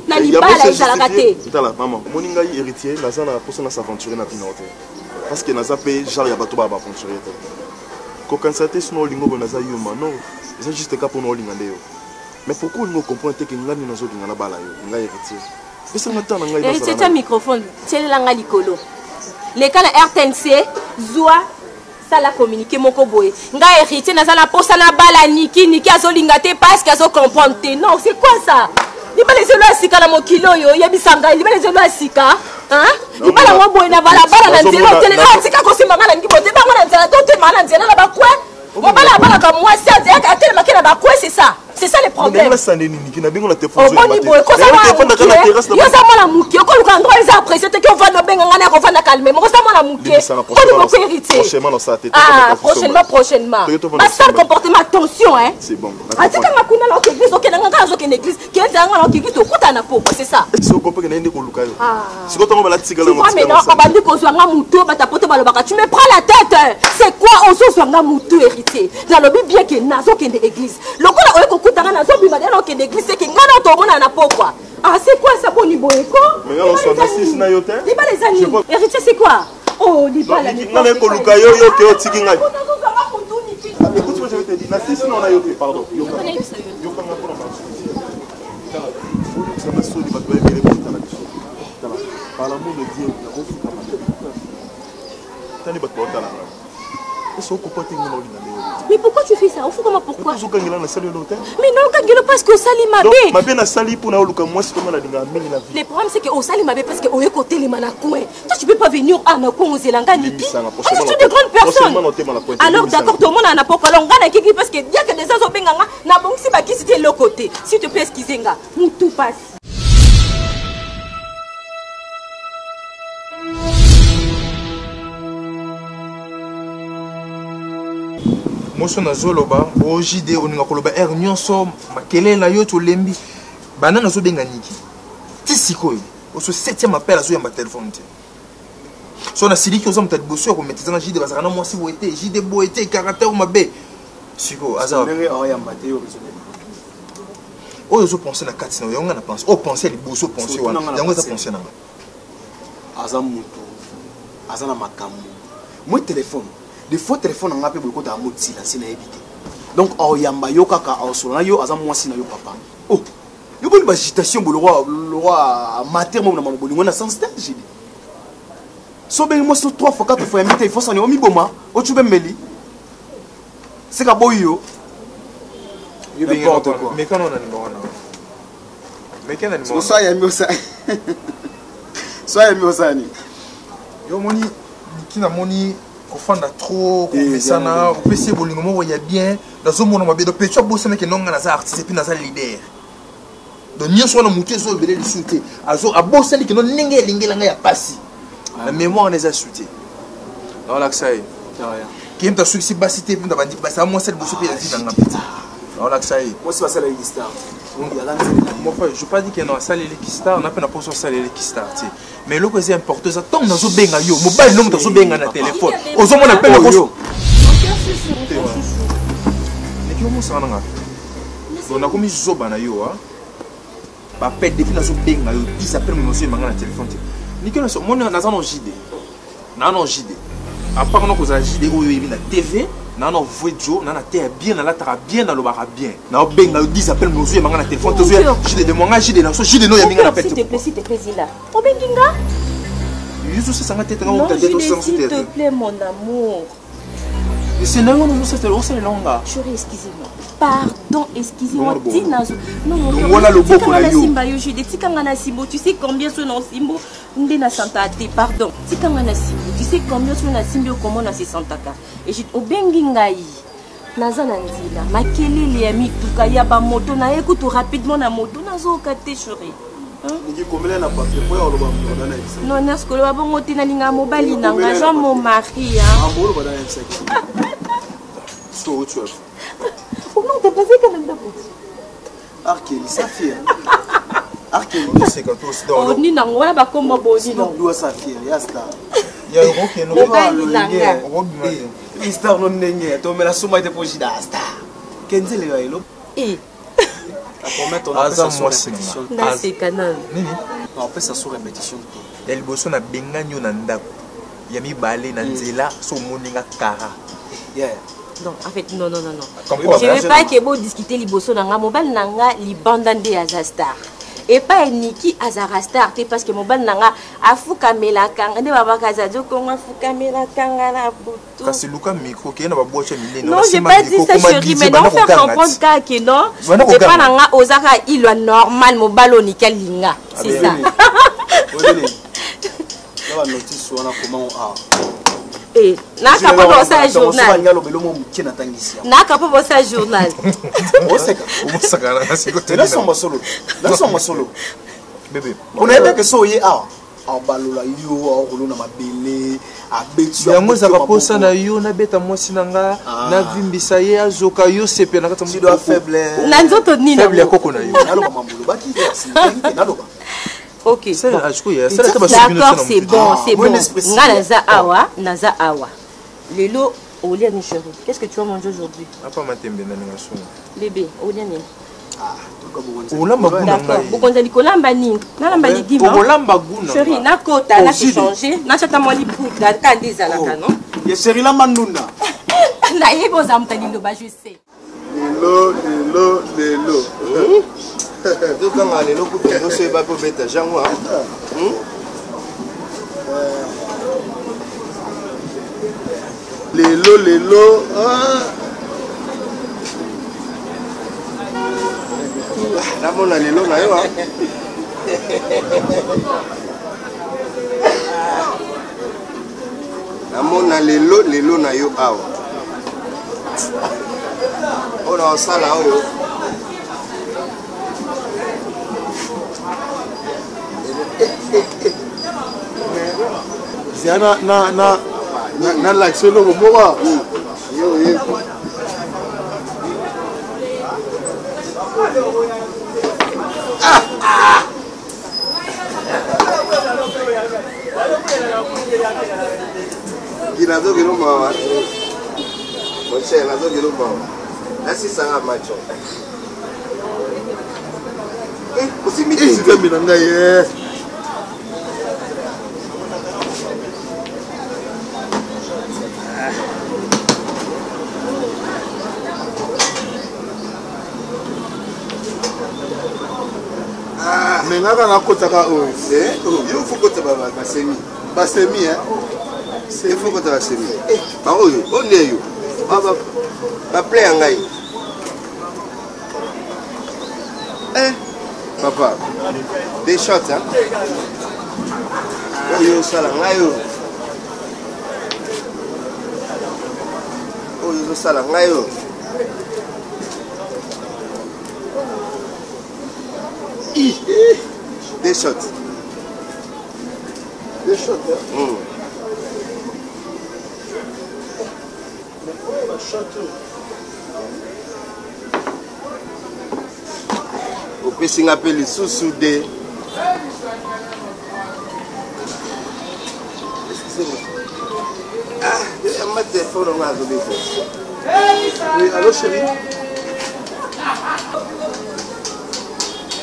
na libala ezalaka te. Tala maman, moninga héritier nazana pour ça s'aventurer na pinote. Parce que naza pe genre ya bato ba aventurer te. Ko kansate sino lingo bonaza yuma non, c'est juste cas pour no linga ndeo. Mais pourquoi nous comprenons que ngani nazo linga na bala yo, nga héritier. Esa ngata na ngai héritier ta microphone, tshela nga likolo. Les cas na RTNC zoa la communiquer moko boye nga héritier na la posa na bala niki azolinga te parce qu'azo comprendre te non c'est quoi ça libala ezelo asika na mokilo yo yebisanga libala ezelo asika hein libala mo boye na bala na nzela tele atika kosimanga na ngibo te bango na nzela to te mana nzela na bakwe mobala ka moi c'est à tele makela bakwe c'est ça le problème mais ça nini ki na bingo na te fonzo yo za mala muki ko luka ndro eza apprécier te ko va no benga ngana ko va na calmer mo ko sa mala muki ko ni ko héritier prochainement parce que comportement attention hein c'est bon atika makuna la église ok nga zo ke église ki eza nga la église to kuta na poko c'est ça si on comprend que na ndeko luka yo si ko tongo bala tika la mo mais non ko bandi ko zo nga muto batapote balobaka tu me prends la tête c'est quoi on zo nga muto héritier na lobi bien que nazo ke église lokola oyeko kutanga nazo bima delo ke église ke ngana to mona na pokwa ah c'est quoi ça boni boyeko mais on s'en assiste na yote dis pas les amis héritier c'est quoi oh dis pas la ngana ko luka yo ke otiki ngai écoute moi je vais te dire na sisi non na yote pardon yo kanga pour la ça m'a sauté pas de belle pour ta par l'amour de Dieu na ko fuka tani ba ko tala mais pourquoi tu fais ça? Pourquoi? Mais non, parce que Sali Mabé. Le problème c'est que Sali Mabé parce que au côté les manakouin. Toi tu peux pas venir à Nakouin aux Zelanga Niki. Tu es de grandes personnes. Alors d'accord, tout le monde en a pas Kalonga Niki parce que il y a que des gens au Benganga. Na bon si Baki c'était l'autre côté. S'il te plaît, excusez-moi. Tout passe. moso nazoloba ojide oninga koloba nyonso makele na yo tolembi bana nazobenga niki ti sikoyo oso 7e appel azo yamba téléphone te so na siliki ozo mutadi boso ya kometeza na jide bazaka na mwasi boete jide boete caractère mabe siko aza oyamba te yo oyo zo penser na kati na yo nga na pense o penser li boso penser wana yango za penser na aza mutu aza na makambo mo téléphone des faux téléphones en appel beaucoup d'amour si la scène évité donc oh yamba yo kaka oh solo yo azam moi si na yo papa oh yo bonne agitation le roi mater mo na mambo bolingo na sans stage j'ai dit so ben moi sur 3 fois 4 fois invité il faut s'en omi boma o tu ben meli c'est ka boyo yo n'importe quoi mais quand on a numéro là mais quel numéro ça yami ça ça yami ça ni yo moni kina moni kofanda trop komesana opesi bolingo moko ya bien nazomona mabe do pecho bosana ke nonga naza artiste puis naza leader donc nyonso wana mutu ezo ebele lisu te azo abosani ke no ndenge elingelanga ya pasi na mémoire neza suite naolakisa ye kemta suksi basi te mpe bandi basa moi sel boso pe ya zinanga peti naolakisa ye moi si basala ye star mon frère je pas dit que non ça les star on a pas na poso ça les star tu mais le que c'est important ça tant nazo benga yo mobile no nazo benga na téléphone ozo mona pe ko yo ne ki mo sa nga on a comme zoba na yo ah ba pe depuis nazo benga yo 10 après mo so manga na téléphone ni que mon nazo no JD na no JD à part no ko za JD o yebi na TV nana voix Joe nana terre bien na la tara bien na lobara bien na benga 10 appels mozu manga na téléphone tozo j'ai de moi j'ai de na so j'ai de no ya minga na pète s'il te plaît là obenginga yusu ça nga tete nga non on tete s'il te plaît mon amour c'est non non c'est longa chérie excusez-moi pardon excusez-moi tinazo non voilà le beau pour la yo simba yo jude tikanga na simbo tu sais combien son non simbo ndena santa te pardon tikanga na simbo tu sais combien son na simbo comment na 60 ka et je obengi ngai naza na nzila makelele ya mituka ya ba moto na ekutu rapidement na moto nazoka te chérie non n'est-ce que le bon côté na linga mobali na nga mon mari comment t'as passé quand même d'abord Arkeli Safia Arkeli c'est quand on se donne on ni na ngwa ba komba boni non doit Safia yasta ya roke no Mister non nenge to me la suma de pojida asta kenzele yo elo c'est canal on fait ça sur répétition ya liboso na benganyo na ndako ya mibale na nzela so moninga kara non en fait non je veux pas que vous discuter liboso na nga mobile na nga libanda nde azastar et pas Niki Azarastar parce que mobile na nga afuka melakanga nde babaka zazo ko afuka melakanga na butu kasi luka micro ke na babocha minene non j'ai pas dit ça chérie mais non faire comprendre que non c'est pas na nga ozaka ilwa normal mobile onika linga c'est ça la notice wana comment eh naka pas ça journal naka pas ça journal osaka na sikote là son solo bébé on est que so yi balola yo rolona mabele abetu yango za baposa na yo na beta mwasi nanga na vimbisa ye azoka yo sepe na kata mdo faible na nzoto nina faible koko na yo naloba mambulo baki naloba ok c'est d'accord c'est bon naza awa lelo olia ni chérie qu'est-ce que tu vas manger aujourd'hui apa matembe na ningaso bébé olia ni olamba guna ngai bokonza likolamba nini nalamba ligima olamba guna chérie nakota na changer na chata moi liputa kandi ezalaka non ye chérie la mandunda na yebo za mtani loba je sais lelo tokanga lelo kutu nyonso eba mpe obeta jango lelo namona lelo na yo namona lelo na yo awa ona osala oyo Ziana na l'action logo moa yo Ginazo que no mama. Oche, nazo que no mama. Nasi sanga macho. Osi mi tisi de minanga ye. Menga na kotaka o. Yo fokota basemi. Basemi hein. C'est faut que tu fasses ça. Bah oui, on est yo. Ba play ngai. Papa. Des shots hein. Yo sala ngai yo. Yo sala ngai yo. Des shots. Des shots hein. Opesi nga pe lisusu de ma téléphone on a donné. Oui, allô chérie.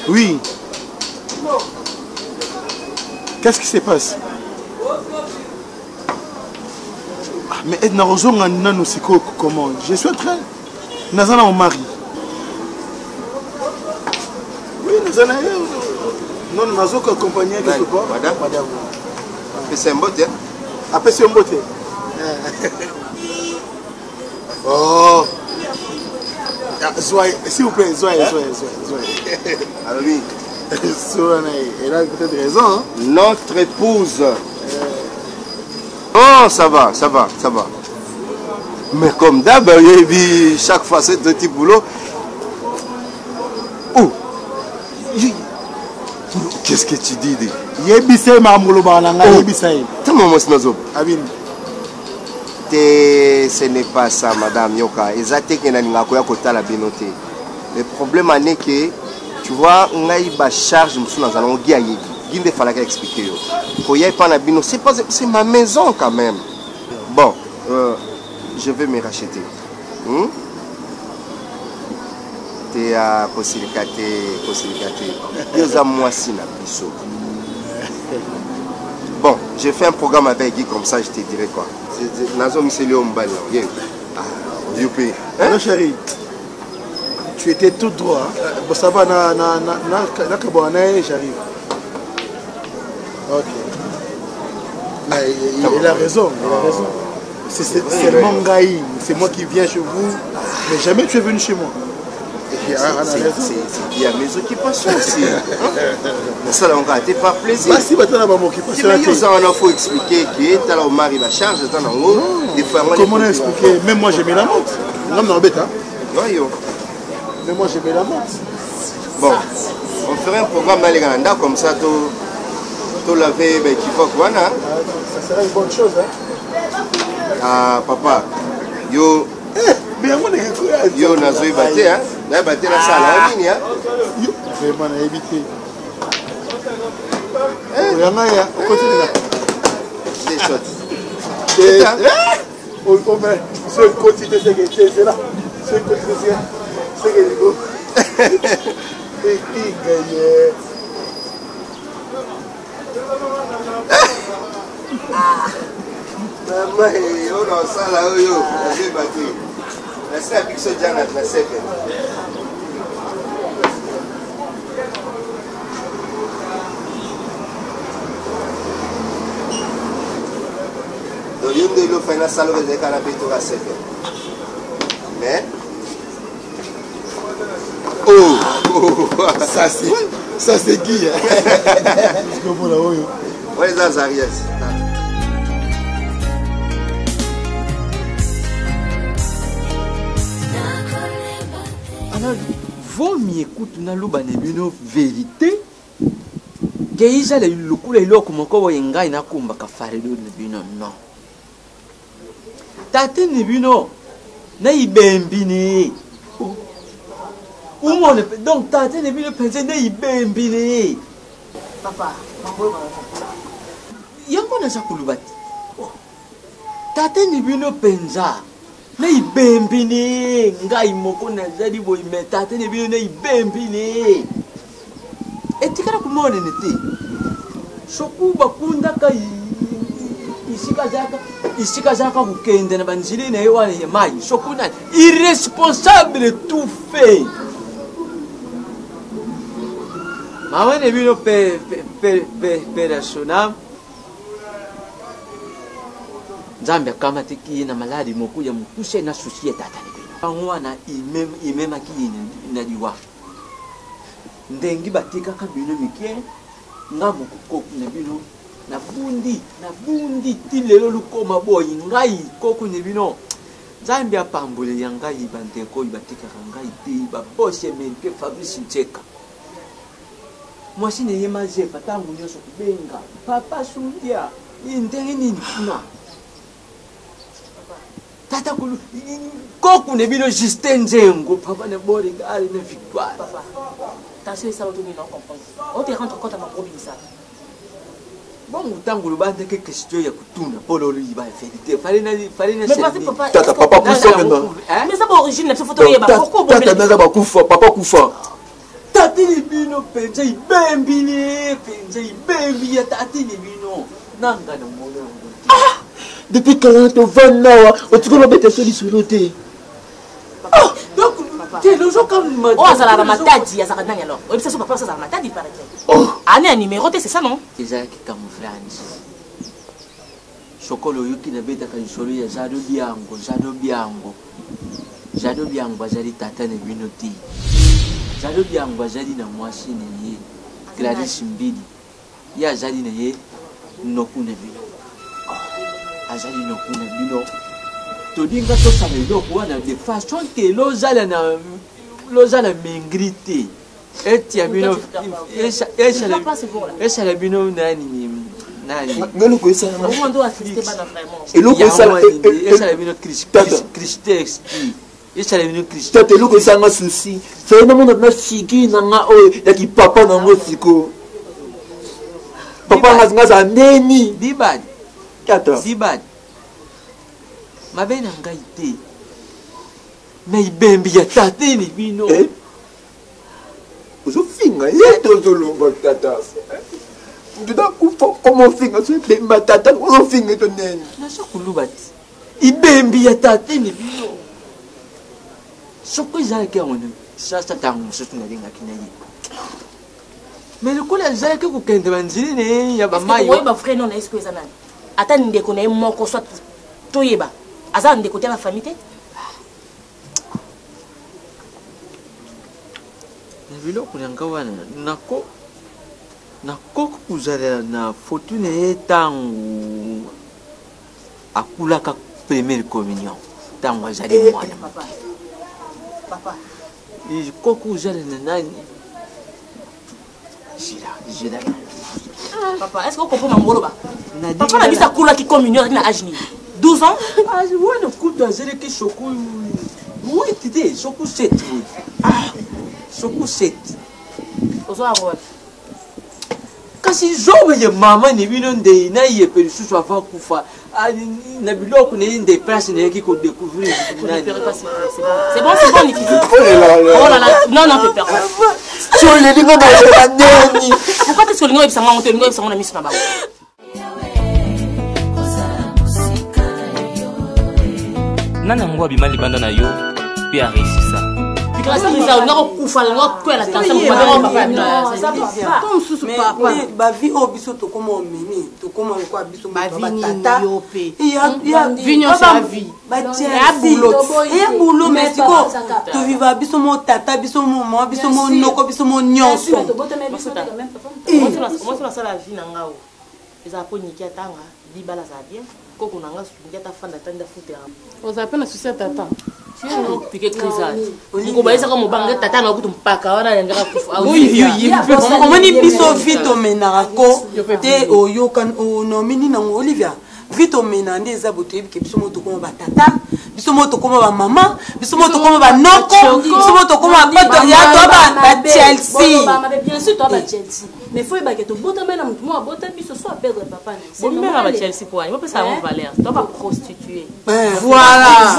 Oui. Qu'est-ce qui se passe? Mais être narozo ngana no siko comment? Je suis en train. Nazana mon mari. Oui, nazana. Non, nazo accompagner quelque part. Madame. C'est un beauté. Après c'est un beauté. Oh. S'il vous plaît, Zoé. Alors oui. Elle a peut-être raison. Hein? Notre épouse. Oh, ça va. Mais comme d'hab, chaque fois c'est de petit boulot. Oh. Qu'est-ce que tu dis? Yebise mamulu bananga yebise. Comment moi c'est ce n'est pas ça, madame Yoka. Le problème est que, tu vois, on a eu une charge, c'est ma maison quand même. Bon, je vais me racheter. Tu as possibilité. Bon, j'ai fait un programme avec Guy, comme ça je te dirai quoi. Alors chérie, tu étais tout droit. Bon, ça va, j'arrive. Ok. Il a raison. C'est seulement Gaï, c'est moi qui viens chez vous, mais jamais tu es venu chez moi. C'est bien mes occupations aussi. Ça, on a été par plaisir. Si tu as mon occupation, il faut expliquer que tu as le mari la charge. Comment on a expliqué? Même moi, j'ai mis la montre. Non, non, bête, hein? Même moi, j'ai mis la montre. Bon, on ferait un programme dans les Granada comme ça, tu l'avais, tu vois quoi, hein? Ça serait une bonne chose, hein? Ah, papa, yo. Yo, nazo ibate, hein? Na ibate la sala, nini, hein? Yo, vraiment, na ibite. Oyanga, continue là. Des choses. Ce quotidien, c'est là. Ce quotidien, c'est que du et qui gagne. Maman, yo, dans la sala, yo, nazo ibate. La sala, pixel jana, la sebe. Donc, il y a fait une salle de canapé pour la sebe. Mais. Oh, ça c'est qui? Où est Zazarias? Alors, vaut mieux écouter na loba nebino vérité. Geiza le lukula iloko moko yenga ina kumba kafare do nebino non. Tate nebino na ibembini. Umone donc tate nebino pense na ibembini. Papa, mambo ba. Yango na sakulubati. Tate nebino penza. Na ibembini ngai moko na zadi boy metate ne bino na ibembini etikara kumone neti soku bakunda ka isika zaka kukende na banzili na yewa ya mai soku na irresponsable tout fait mawe bino personnel Zambia kama tiki na maladi mokuja mkushe na susie tata ni bino na imema ki na diwa ndengi batika kabino mikie ngamu koku ne bino na bundi tilelo lukoma boy ngai koku ne bino Zambia pambule yangai bante ko batika ngai ti ba bose menke Fabrice Ncheka mwasine yema je patangu nyoso kubenga papa sudia indenge nini kuna Tata kulu koku ne bino Justin Nzengo papa ne bori gari ne victoire papa t'as ça auto non comprendre on te rendre compte à ma province bon utangu lubande ke question ya kutuna polo liba vérité fallait na tata papa kufa maintenant mais ça pas origine cette photo yeba pourquoi tata naza ba kufa papa kufa tati ne bino penza ibembini penza ibembi ya tati ne bino nanga na mona depuis 40 ans, tu vas mettre sur l'île. Donc, le jour quand il m'a dit. Oh, ça la matadi, ça va aller alors. Oui, ça, papa, ça la matadi, par exemple. Oh, un numéro, c'est ça, non? C'est ça qui camouflage. Chokolo yuki na beta kanisolo ya Jado Biango, Jado Biango. Jado Biango azali tata na binoti. Jado Biango azali na mwasi na ye. Gladys Mbidi. Ya azali na ye noku na bino. Azali noku na bino. Todinga to sa lelo kwa na de façon que lozala mingrité. Etia bino esa la bino nani. Ngalo ko isa na. On doit assister pas vraiment. Et l'eau ko ça esa la bino Christex. Esa la bino Christex. Tata l'eau ko ça nga souci. C'est na mona na siki na nga o ya ki papa na ngo siko. Papa nga za neni Dibad. Tata. Dibad. Mabena ngai te. Na ibembi ya tate ni bino. Ozo finga yeto zolonga tata. Nduda kufa como finga so ibemba tata ozo finga to neni. Na sokulubati. Ibembi ya tate ni bino. Soko izala ke ona. Sasa tangu sotu na linga kinayi. Mais le collège zala ke ku kende banzili ne ya ba mayo. Moi ba frère non est-ce que ça nani? Ata ndeko na moko soit toyeba. Aza ndeko te la famille te? Biloko nyanga wana nako kuzalela na fortune ye tangu akulaka première communion tangu azali mwana papa koko uzalela nani jila papa est-ce que vous comprenez mangoloba papa na bisa kulaki communion na âge ni 12 ans wana kuta azali ki shoku oui tite shoku 7 Soku 7. Kasi zobe ye mama ni bino nde na ye pe susu afa kufa. Na biloko ne nde place ne ki ko découvrir. C'est bon Niki. Oh là là, non, tu perds pas. Chole linga na ndeni. Pourquoi tu solinga ebisanga monte linga ebisanga na misu na ba? Nana ngwa bimali banda na yo pe a réussi ça. Ba vie au biso to comme on meni to comme on quoi biso ba tata il y a vignon sa vie ba ya boulot mais siko to viva biso mo tata biso mo mama biso mo noko biso mo nyonso moi sur la salle la vie nangao eza po niki atanga libala za bien koko nanga ngata fanda tanda futer on s'appelle souci tata piqué crisage niko baisa comme banga tata na kutu mpaka wana ngaka kufa omoni biso vito menako te oyo kan onomini na Olivia vito menande eza boto yebike biso moto koma batata biso moto koma ba mama biso moto koma ba noko biso moto koma bato ya to ba Chelsea bien sûr to ba Chelsea mais faut ba que to bota mena mutu mo bota biso so perdre papa na c'est normal ba Chelsea pour moi ça va Valère to ba prostituer voilà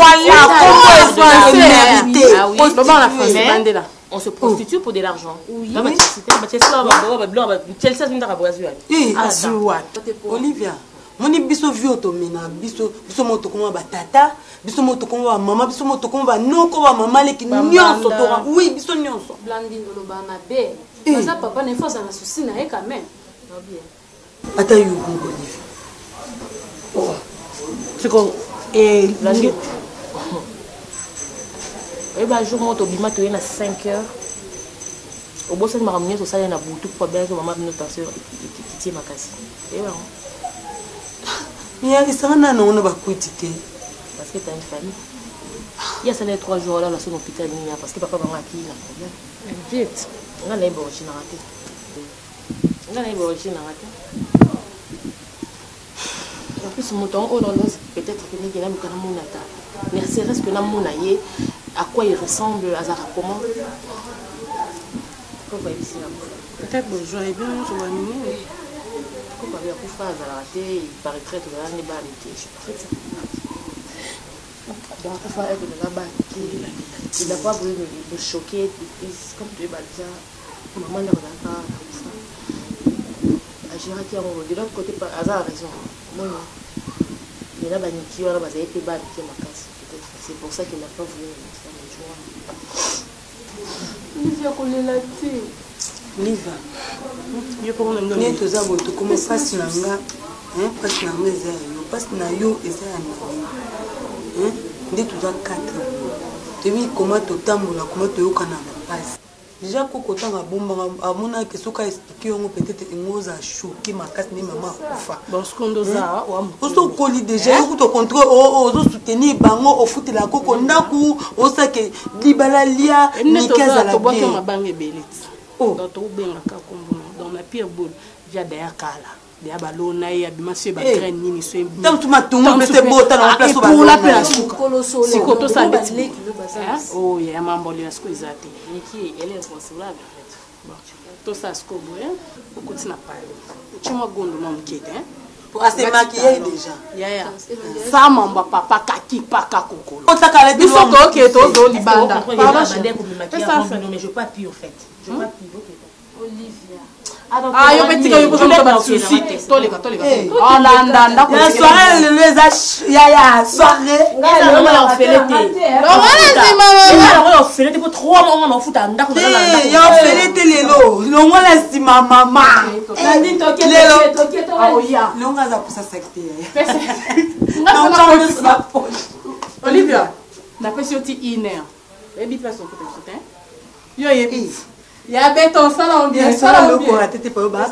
on se prostitue pour de l'argent. Oui. Olivia, moni biso vio to mena biso moto koma batata, biso moto koma mama, biso moto koma noko ba mama leki nyonso to oui biso nyonso. Blandine oloba mabe. Parce que papa ne faut ça na souci na quand même. Ata you Olivia. Oh. C'est quoi Blandine. Et ben jour moi to bima to na 5 heures. Au boss ma ramener so ça na butu pour bien que maman nous tasser petit makasi. Et ben. Ya isana na ona ba kwitike. Parce que tu as une famille. Il y a ça les 3 jours là sur l'hôpital parce que papa va qui a problème. Vite. On a les borgines raté. On a les borgines raté. En plus mon temps oh non peut-être que n'est que là nous kana monata. Merci reste que na monaye. À quoi il ressemble à Zara comment? Peut-être que je vais bien sur la nuit. Pourquoi il y a pour faire Zara il paraîtrait que là n'est pas arrêté. Je sais pas. Donc il faut être là-bas. Il n'a pas voulu me choquer. Comme tu es balza, maman n'a pas ça. Agir qui a de l'autre côté, Zara a raison. Moi, Et là, Niki, on a été bas avec ma casse. C'est pour ça qu'il n'a pas voulu me faire le jour. Livia, qu'on est là-dessus. Livia. Je peux me donner tout ça, tu commences pas si l'anga. Parce que parce que yo eza ya nde toza 4 tebi comment totambola comment toyokana na base déjà kokotanga bombanga amonaki soki aexplike yango peut-être engoza choke makasi nde mama akufa osokoli déjà yoku tocontrole ozosoutenir bango ofutela koko ndaku osake libala lia miki azala bien dans la pire boule via derrière Kala. Des abalona et abimasé bagren nini so tant tu m'as tout mais c'est beau dans place au pour la place c'est koto ça ndeti oh ya mambo le asko izate niki elle est responsable bon to ça sko boye au continue pas tu m'as gondo mon kete pour assez maquiller déjà ya ça mamba papa kaki paka kokolo otakala biso to ke to do libanda mais je pas pi au fait je pas pi Olivia. Ah, yo petit yo besoin de pas souci. Toleka. Oh nanda ko. La soirée le ya soirée. Ngala on fait l'été. Non, c'est maman. On fait l'été pour 3 mois on en fout anda ko nanda. Ya on fait l'été lelo. Non moi la si maman. Nandi toke. Ah oya. Le ngaza pour ça secte. Olivia, na pesi oti iner. Ebi place on peut te hein. Yo yebi. Ya beton sala on bien sala le ko atete pa ba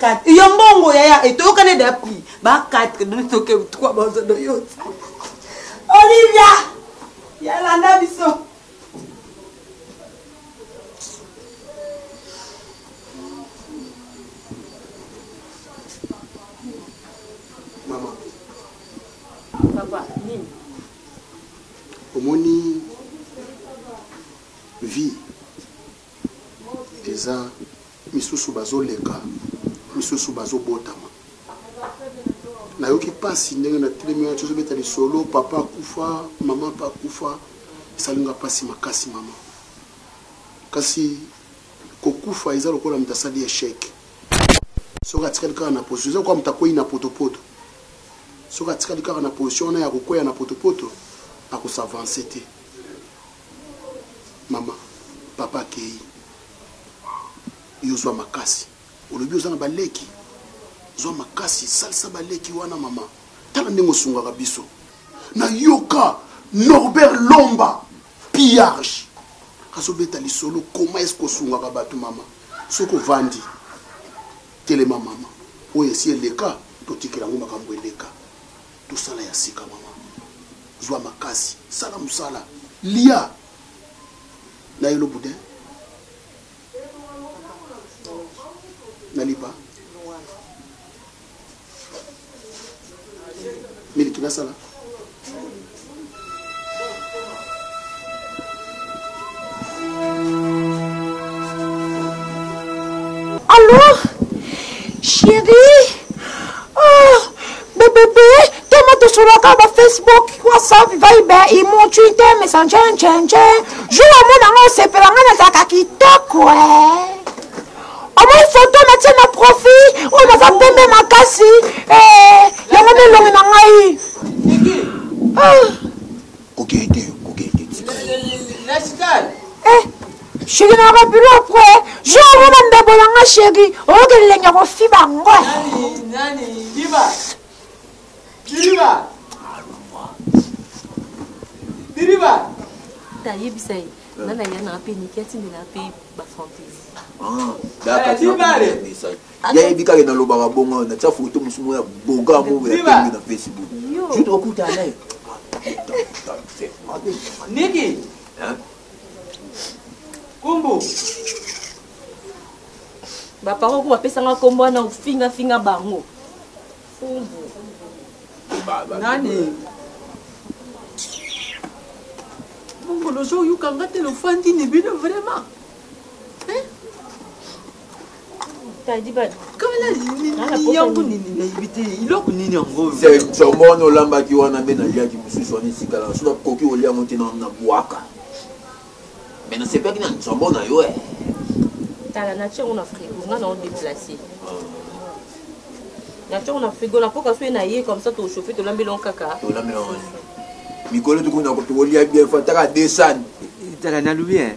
4 yo mbongo ya et to kana da prix ba 4 donc to ke 3 bazo do yo Olivia ya landa biso maman papa nini omoni vie eza misusu bazoleka misusu bazobotama nayoki pasi ndenge na telemi ya tozobeta lisolo papa akufa mama pa akufa esalinga pasi makasi mama kasi kokufa eza lokola moto asali échec soki atikali kaka na position eza kwa moto akwei na potopoto soki atikali kaka na position wana ya kokwea na potopoto akosavanse te mama papa akei yo zwa makasi olobi oza na baleki zwa makasi salisa baleki wana mama tala ndenge osungaka biso nayoka Norbert Lomba pillage azobeta lisolo koma eske osungaka bato mama soki ovandi telema mama oyo esi eleka totikela yango makambo eleka tosala ya sika mama zwa makasi sala mosala lia na yelo boudin nalipa miliki nasala Allô chérie oh bébé tellement de sur la Facebook WhatsApp Viber imo Twitter Messenger je mon nango sepelanga na kaka kitoko Omo photo na tia na profit on a fait pembe makasi yango melongi na ngai OK chérie na rapide après je on a ndebo yanga chérie okelele nya ko fiba ngwa nani Diriba ta yebisai nana yana pe niketi na pe ba fantaisie yayebikake nalobaka bongo natia foto mosumu ya boga mo ya pembe na Facebook juste okuta naye Niki Kumbu baparo ko bapesanga kombo na finga bango Kumbu nani Kumbu le jour you kanga téléphone ni bino vraiment somona olambaki wana mbe naliaki mosusu wana esika na soki koki oliango te na bwaka me nasepaki na nzombo na yo tala nature on afrique nga na on déplacé Nature on a frigo la poka soit na yé comme ça to chauffer to lambelon kaka. To lambelon. Mikolo tu kuna ko lia bien fataka descendre. Tala na lubien.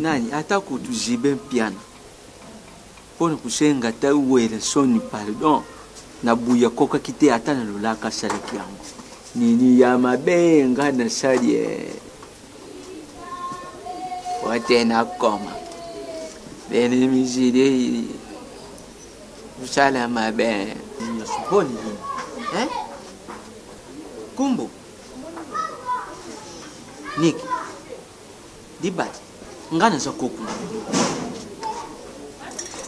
Nani hata kutuzibe piano. Pona kusenga ta uwele soni pardon. Na buya koka kite hata na lulaka sariki yangu. Nini ya mabenga na salie. Wote na koma. Bene mizide usala mabe. Nyosoponi hii. Kumbo. Niki. Dibati. Ngana za koku.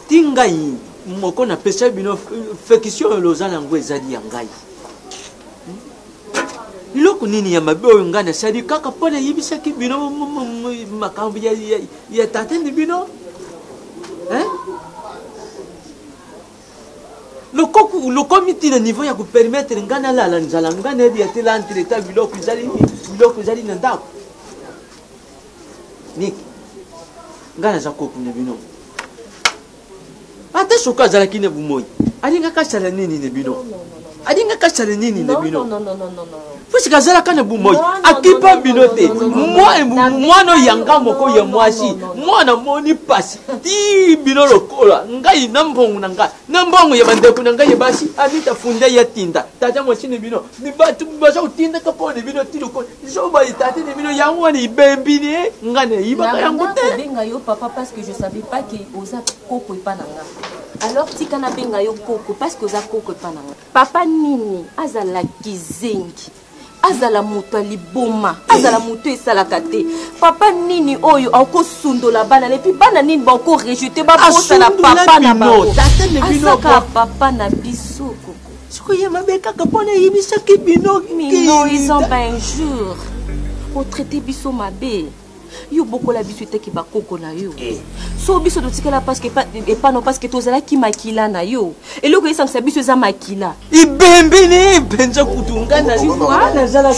Tingai moko na pesa bino fekisio lozana ngwe zadi ya ngai. Iloko nini ya mabe oyo ngana sadi kaka pona yibisa ki bino makambo ya tatende bino. Le comité de niveau ya ku permettre ngana la nzala ngana ya tela entretien biloko zali na ndako. Niki ngana za koku ne bino. Ata soka zala kine bumoyi. Alinga kasala nini ne bino? Adinga kasala nini ne bino? Non. Fusi kazala kana bumoyi. Akipa binote. Moi no yanga moko ya mwasi. Mwana moni pasi. Ti bino lokola. Ngai nambongo nanga. Nambongo ya bandeko nanga ya basi. Anita funda ya tinda. Tata mwasi ne bino. Ni batu basa utinda kapone bino tiloko. Zoba itate ne bino ya mwani ibembini. Ngane ibaka yangu te. Benga yo papa parce que je savais pas que oza koko ipananga. Alors tika na benga yo koko parce que oza koko ipananga. Papa nini azala kizengi. Azala moto liboma, azala moto esalaka te. Papa nini oyo ako sundola bana et puis bana nini ba ko rejeter ba posa na papa na bango. Azaka papa na biso koko. Siko ya mabeka kapona yibisa ki bino. Mino ils ont pas un jour. Au traiter biso mabe. Yo boko la biso te ki ba koko na yo. So biso do tikela parce que pas non parce que tozala ki makila na yo. Et loko yesa sa biso za makila. Ibembene benza kutunga na zala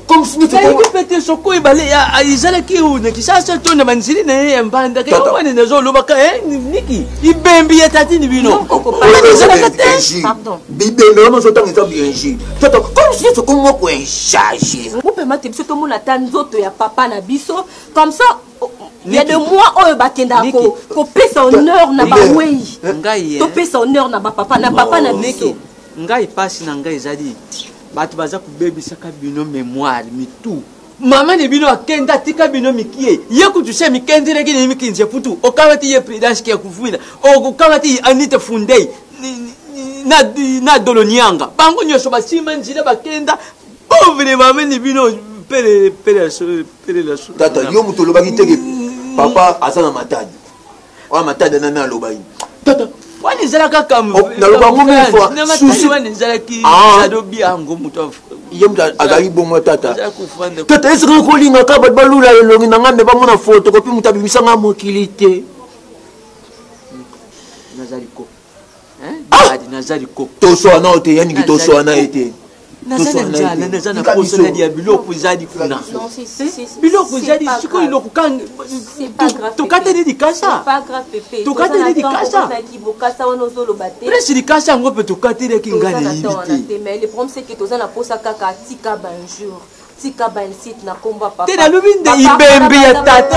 comme si nous faisions péter soko ibale ya izala ki une ki sasa tona manzili na ye mbanda ka wana na zo lobaka niki ibembi ya tati ni bino. Pardon. Bibelo no so tanga za bienji. Toto comme si soko mo ko enchanger. Vous permettez biso to mona tanzoto ya papa na biso comme ça. Il y a de moi oh bakenda ko pesa honneur na ba wei. Ngai to pesa honneur na ba papa na biso. Ngai pasi na ngai zadi. Batu baza ku baby saka bino mémoire mitu. Mama ne bino akenda tika bino mikie. Yeku tu se mikendere ki ne mikinje putu. Okawati ye prudence ki akufuina. Okawati anite fundei. Na dolonianga. Bango nyoso ba simanjira bakenda. Pauvre mama ne bino pele la so. Tata yo muto lobaki teke papa asana matadi. Wa matadi na lobai. Tata wani zala kaka na loba ngome fois susi wani zala ki adobi ango muto ye muto azali bongo tata. Tata esika ko linga ka ba balula elongi na ngambe ba mona photo ko pi muto abimisa nga mokilite. Nazaliko. Nazaliko. Toso na ote yani ki toso na ete. Nazana poso na dia biloko zadi kuna. Biloko zadi siko iloko kang. Tokate ni dikasa. C'est pas grave Pépé. Tokate ni dikasa. Kasa wana zolo bate. Presi dikasa ngope tokate ni kingani yibite. Mais le problème c'est que tozana posa kaka tika ba un jour. Tika ba un site na komba papa. Tena lubinde ibembe ya tate.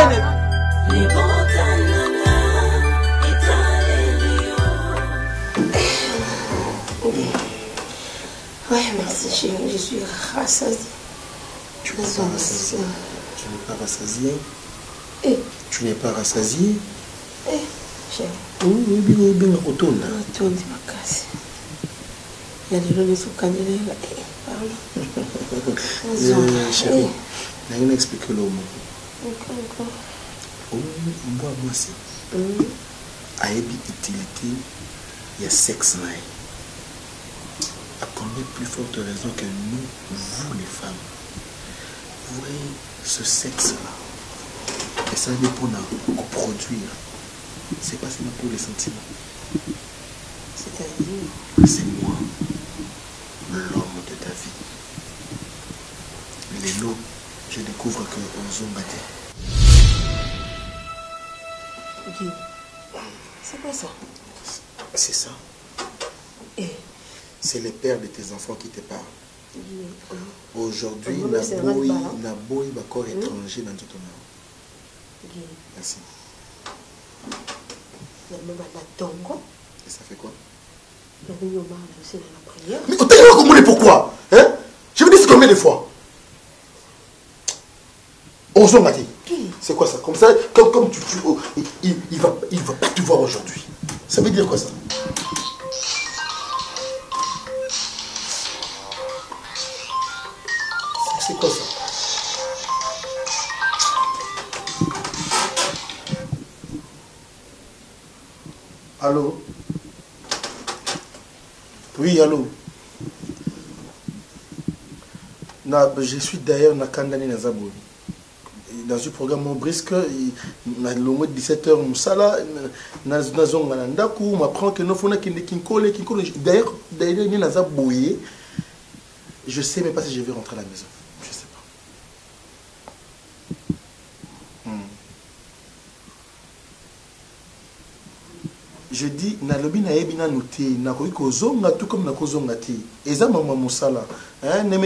Ouais, merci chérie, je suis rassasiée. Tu n'es pas rassasiée. Tu n'es pas rassasiée. Tu n'es pas rassasiée. Chérie. Oui, bien, retourne. Retourne, ma casse. Il y a des gens qui sont candidats là. Pardon. Chérie, je vais expliquer le mot. Moi, c'est. A utilité, il y a sexe là. À combien plus forte raison que nous, vous les femmes, vous voyez ce sexe-là, et ça dépend de produire, c'est pas seulement pour les sentiments. C'est-à-dire, c'est moi, l'homme de ta vie. Les lots, je découvre que on zombate. C'est quoi ça? C'est ça. C'est le père de tes enfants qui te parle. Aujourd'hui, Naboy va corps étranger dans tout ton âme. Merci. Et ça fait quoi? Mais pourquoi? Hein? Je vous dis combien de fois? C'est quoi ça? Comme ça, comme tu il va pas te voir aujourd'hui. Ça veut dire quoi ça? C'est quoi ça? Allô? Oui, allô? Je suis d'ailleurs dans Kandani Nazabou. Dans ce programme Montbrisque, dans le mois de 17h, Moussala, Nazon Manandaku, on m'apprend que nous faisons Kinkole. D'ailleurs, Nazaboué, je ne sais même pas si je vais rentrer à la maison. Je ne sais pas. Je dis, Nalobi na ebina noté, na koyi kozonga tout comme na kozonga ti. Eza maman Moussala. Hein, ne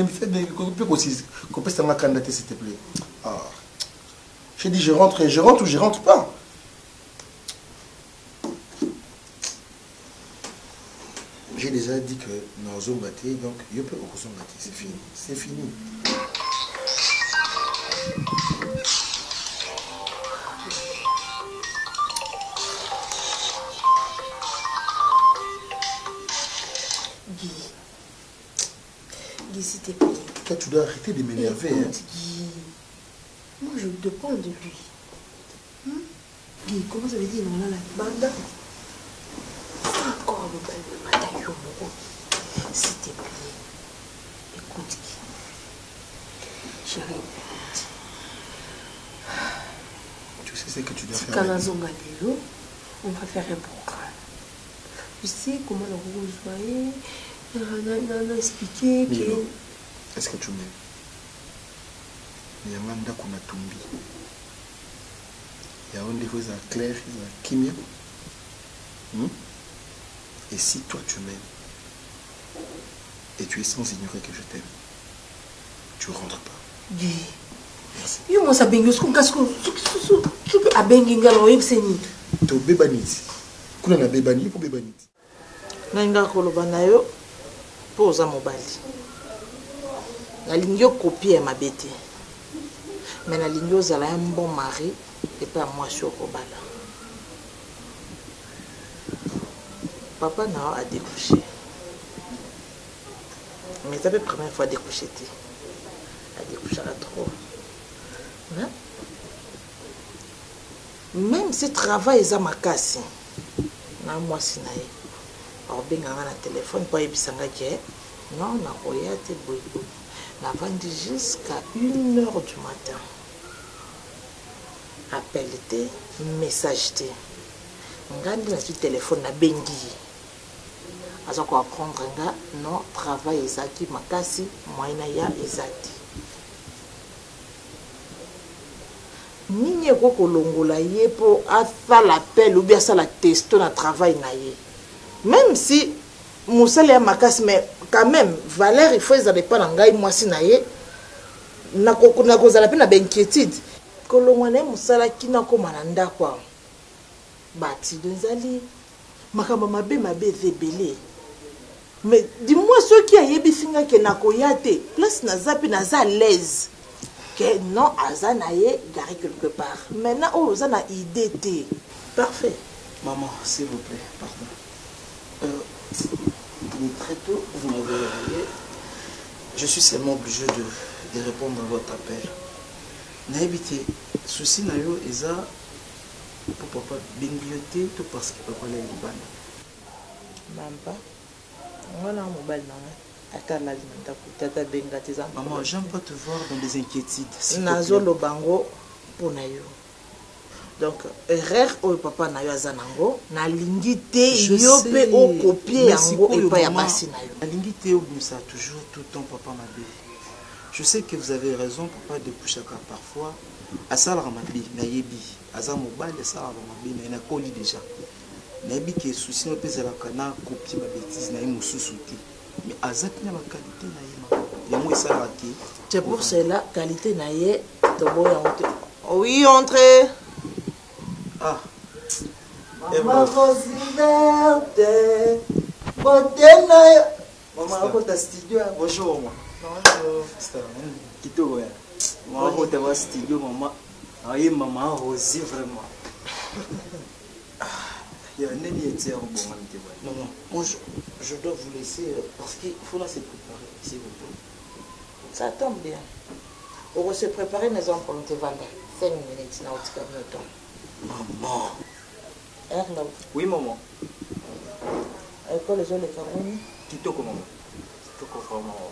fait de qu'on peut s'en candidater s'il te plaît. Ah. J'ai dit je rentre ou je rentre pas. J'ai déjà dit que nous avons battu, donc je peux aussi battre. C'est fini. C'est fini. Guy, s'il te plaît. Toi, tu dois arrêter de m'énerver. Hein. Guy, moi je dépends de lui. Guy, comment ça veut dire non là la bande? C'est encore le bal de bataille au Moro. S'il te plaît. Écoute Guy. Chérie, écoute. Tu sais ce que tu dois faire. Quand on va faire un programme. Tu sais comment le rouge voyait. On a expliqué que... Est-ce que tu m'aimes? Il y a un mandat qu'on a tombé. Il y a un niveau clair, il y a kimia. Et si toi tu m'aimes, et tu es sans ignorer que je t'aime, tu rentres pas. Guy. Merci. Yo moi ça bengi ce casco. Tu peux abengi ngalo yebseni. To bebaniti. Kuna na bebani pour bebaniti. Nanga koloba na yo poza mobali. Nalingi copier ma bête. Mais nalingi ozala un bon mari et pas moi sur kobala. Papa n'a a découché. Mais c'est la première fois découché. A découché à trop. Hein? Même si travail est à ma casse, na moi si naïe. Alors bien on a un téléphone pour y bisanga que non na koya te boybo. Na vendi jusqu'à 1h du matin. Appel te, message te. Ngandi na sur téléphone na bengi. Aza ko apprendre nga non travail ezaki makasi moyena ya ezati. Nini ko kolongola ye po afa l'appel ou bien ça la testo na travail na ye. Même si Moussala ya makasi mais quand même valeur il faut ezala pas na ngai mwasi na ye na kozala pe na inquiétude kolongwa na Moussala kina ko mananda kwa bati denzali makamba mabe ezebele. Mais dis-moi ceux qui a yebisinga ke nakoya te place na zapi na za l'aise que non azanaye garé quelque part. Maintenant oh zana idée te. Parfait. Maman, s'il vous plaît, pardon. Très tôt, vous m'avez réveillé. Je suis seulement obligé de répondre à votre appel. N'habitez, souci na yo eza pour papa bingioté tout parce que papa l'a liban. Même pas. Voilà mon bal Maman, j'aime pas te voir dans des inquiétudes. Nazo lo bango pour na yo. Donc erreur au papa na yo azanango na lingité yo pe o copier yango et pas ya basi na yo. La lingité au ça toujours tout le temps papa m'a dit. Je sais que vous avez raison papa de Pouchaka parfois à ça la mabi na yebi aza mobile ça la mabi na koli déjà. nayebi ke souci no mpe ezalaka na kopie babétise na ye mosusu te mais aza mpe na baqualité na ye mama yango esalaka ke c'est pour cela qualité na ye toboya yango te oui entre ah Mama Rosilette beauté na yo mama akota studio bonjour mama kitoko ya mama akota ba studio mama aye mama Rosie vraiment ya neni était en bon amité non moi je dois vous laisser parce qu'il faut là se préparer s'il vous plaît ça tombe bien on va se préparer mais on prend te vendre 5 minutes na utika moto maman Erlo oui maman école les les Cameroun kitoko maman kitoko vraiment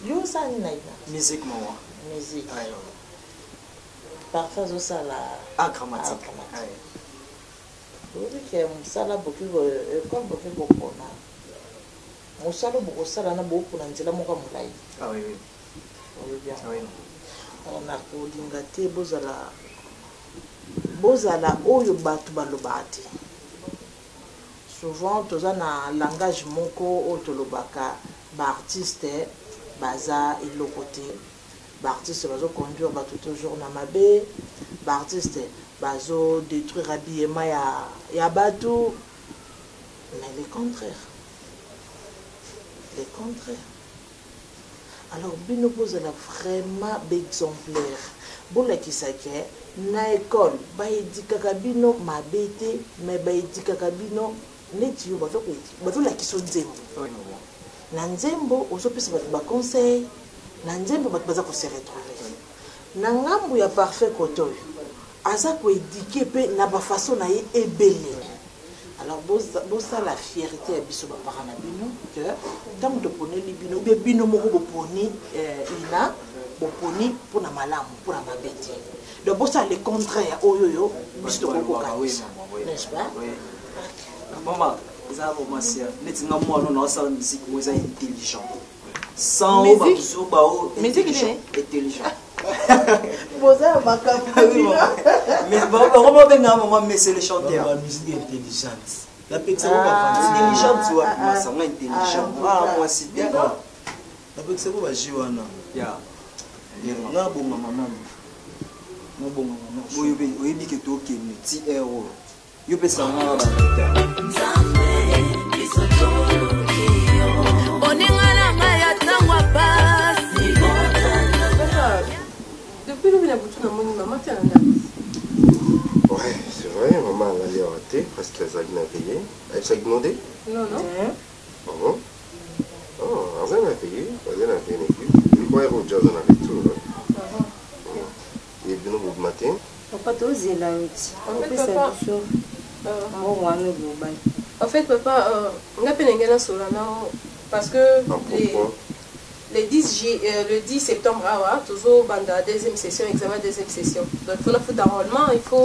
yo ça ni naina musique maman musique ayo parfois zo ça la grammatique ayo oui que mosala boki école boki bokona mosala bokosala na bokona nzela moko molai ah oui oui oui bien oui on a kolinga te bozala oyo bato balobaka te souvent toza na langage moko oyo tolobaka baartiste baza eloko te baartiste bazoconduire bato toujours na mabe baartiste bazodétruire habillement ya bato mais le contraire alors bino bozala vraiment exemplaire bolakisake na école baedikaka bino mabe te mais baedikaka bino neti yo bazolakisa nzembo na nzembo ozopesa bato baconseil na nzembo bato baza kose retrouve na ngambu ya parfait kote oyo aza koédike mpe na bafaçon na ye ebele alors bosala fierté ya biso bapara na bino ke ntango toponeli bino ubie bino moko boponi ina boponi mpona malamu mpona mabe te donc bosala le contraire oyoyo biso tokokokanisa n'est-ce pas mama eza bomasia neti nga mwana naosala musique mo eza intelligent sans babuso bao intelligent bozala makambo mais bakoma benga mama mais c'est le chanteur ba musique intelligente la pekisa ko ba intelligente wa masanga intelligent ah moi si bien la pekisa ko ba jiwana ya nga bonga mama nga bonga mama boyo be oyebi ke to kemi ti ero yo pe sanga ba docteur depuis le bout de mon maman, tu as ouais, c'est vrai, maman elle allait rater parce qu'elle a bien payé. Elle s'est demandé? Non, non. Ah bon? Oh, elle a payé. Elle a payé. Je crois qu'elle a déjà dans la retour. Il est venu au matin. Papa, tu oses là. En fait, papa. En fait, papa, on a peine un solana parce que le 10 septembre, toujours banda deuxième session, examen deuxième session. Donc il faut la foutre d'enrôlement, il faut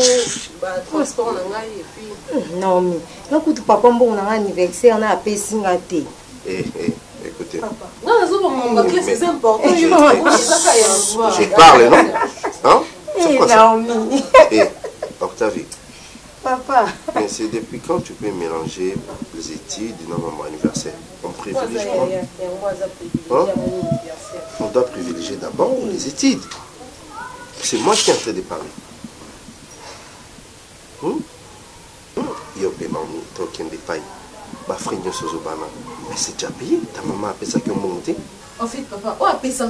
transport en anglais et puis. Non mais, quand tu papa bon on a un anniversaire, on a appelé Singate. Écoutez. Papa. Non, c'est important. Je parle, non? Hein? Eh Naomi. Octavie. Papa. Mais c'est depuis quand tu peux mélanger les études et mon anniversaire? On privilégie quoi? On doit privilégier d'abord les études. C'est moi qui est en train de parler. Yo paiement token de paille. Ma frère mais c'est déjà payé. Ta maman a payé ça comme monté. En fait, papa, on a payé ça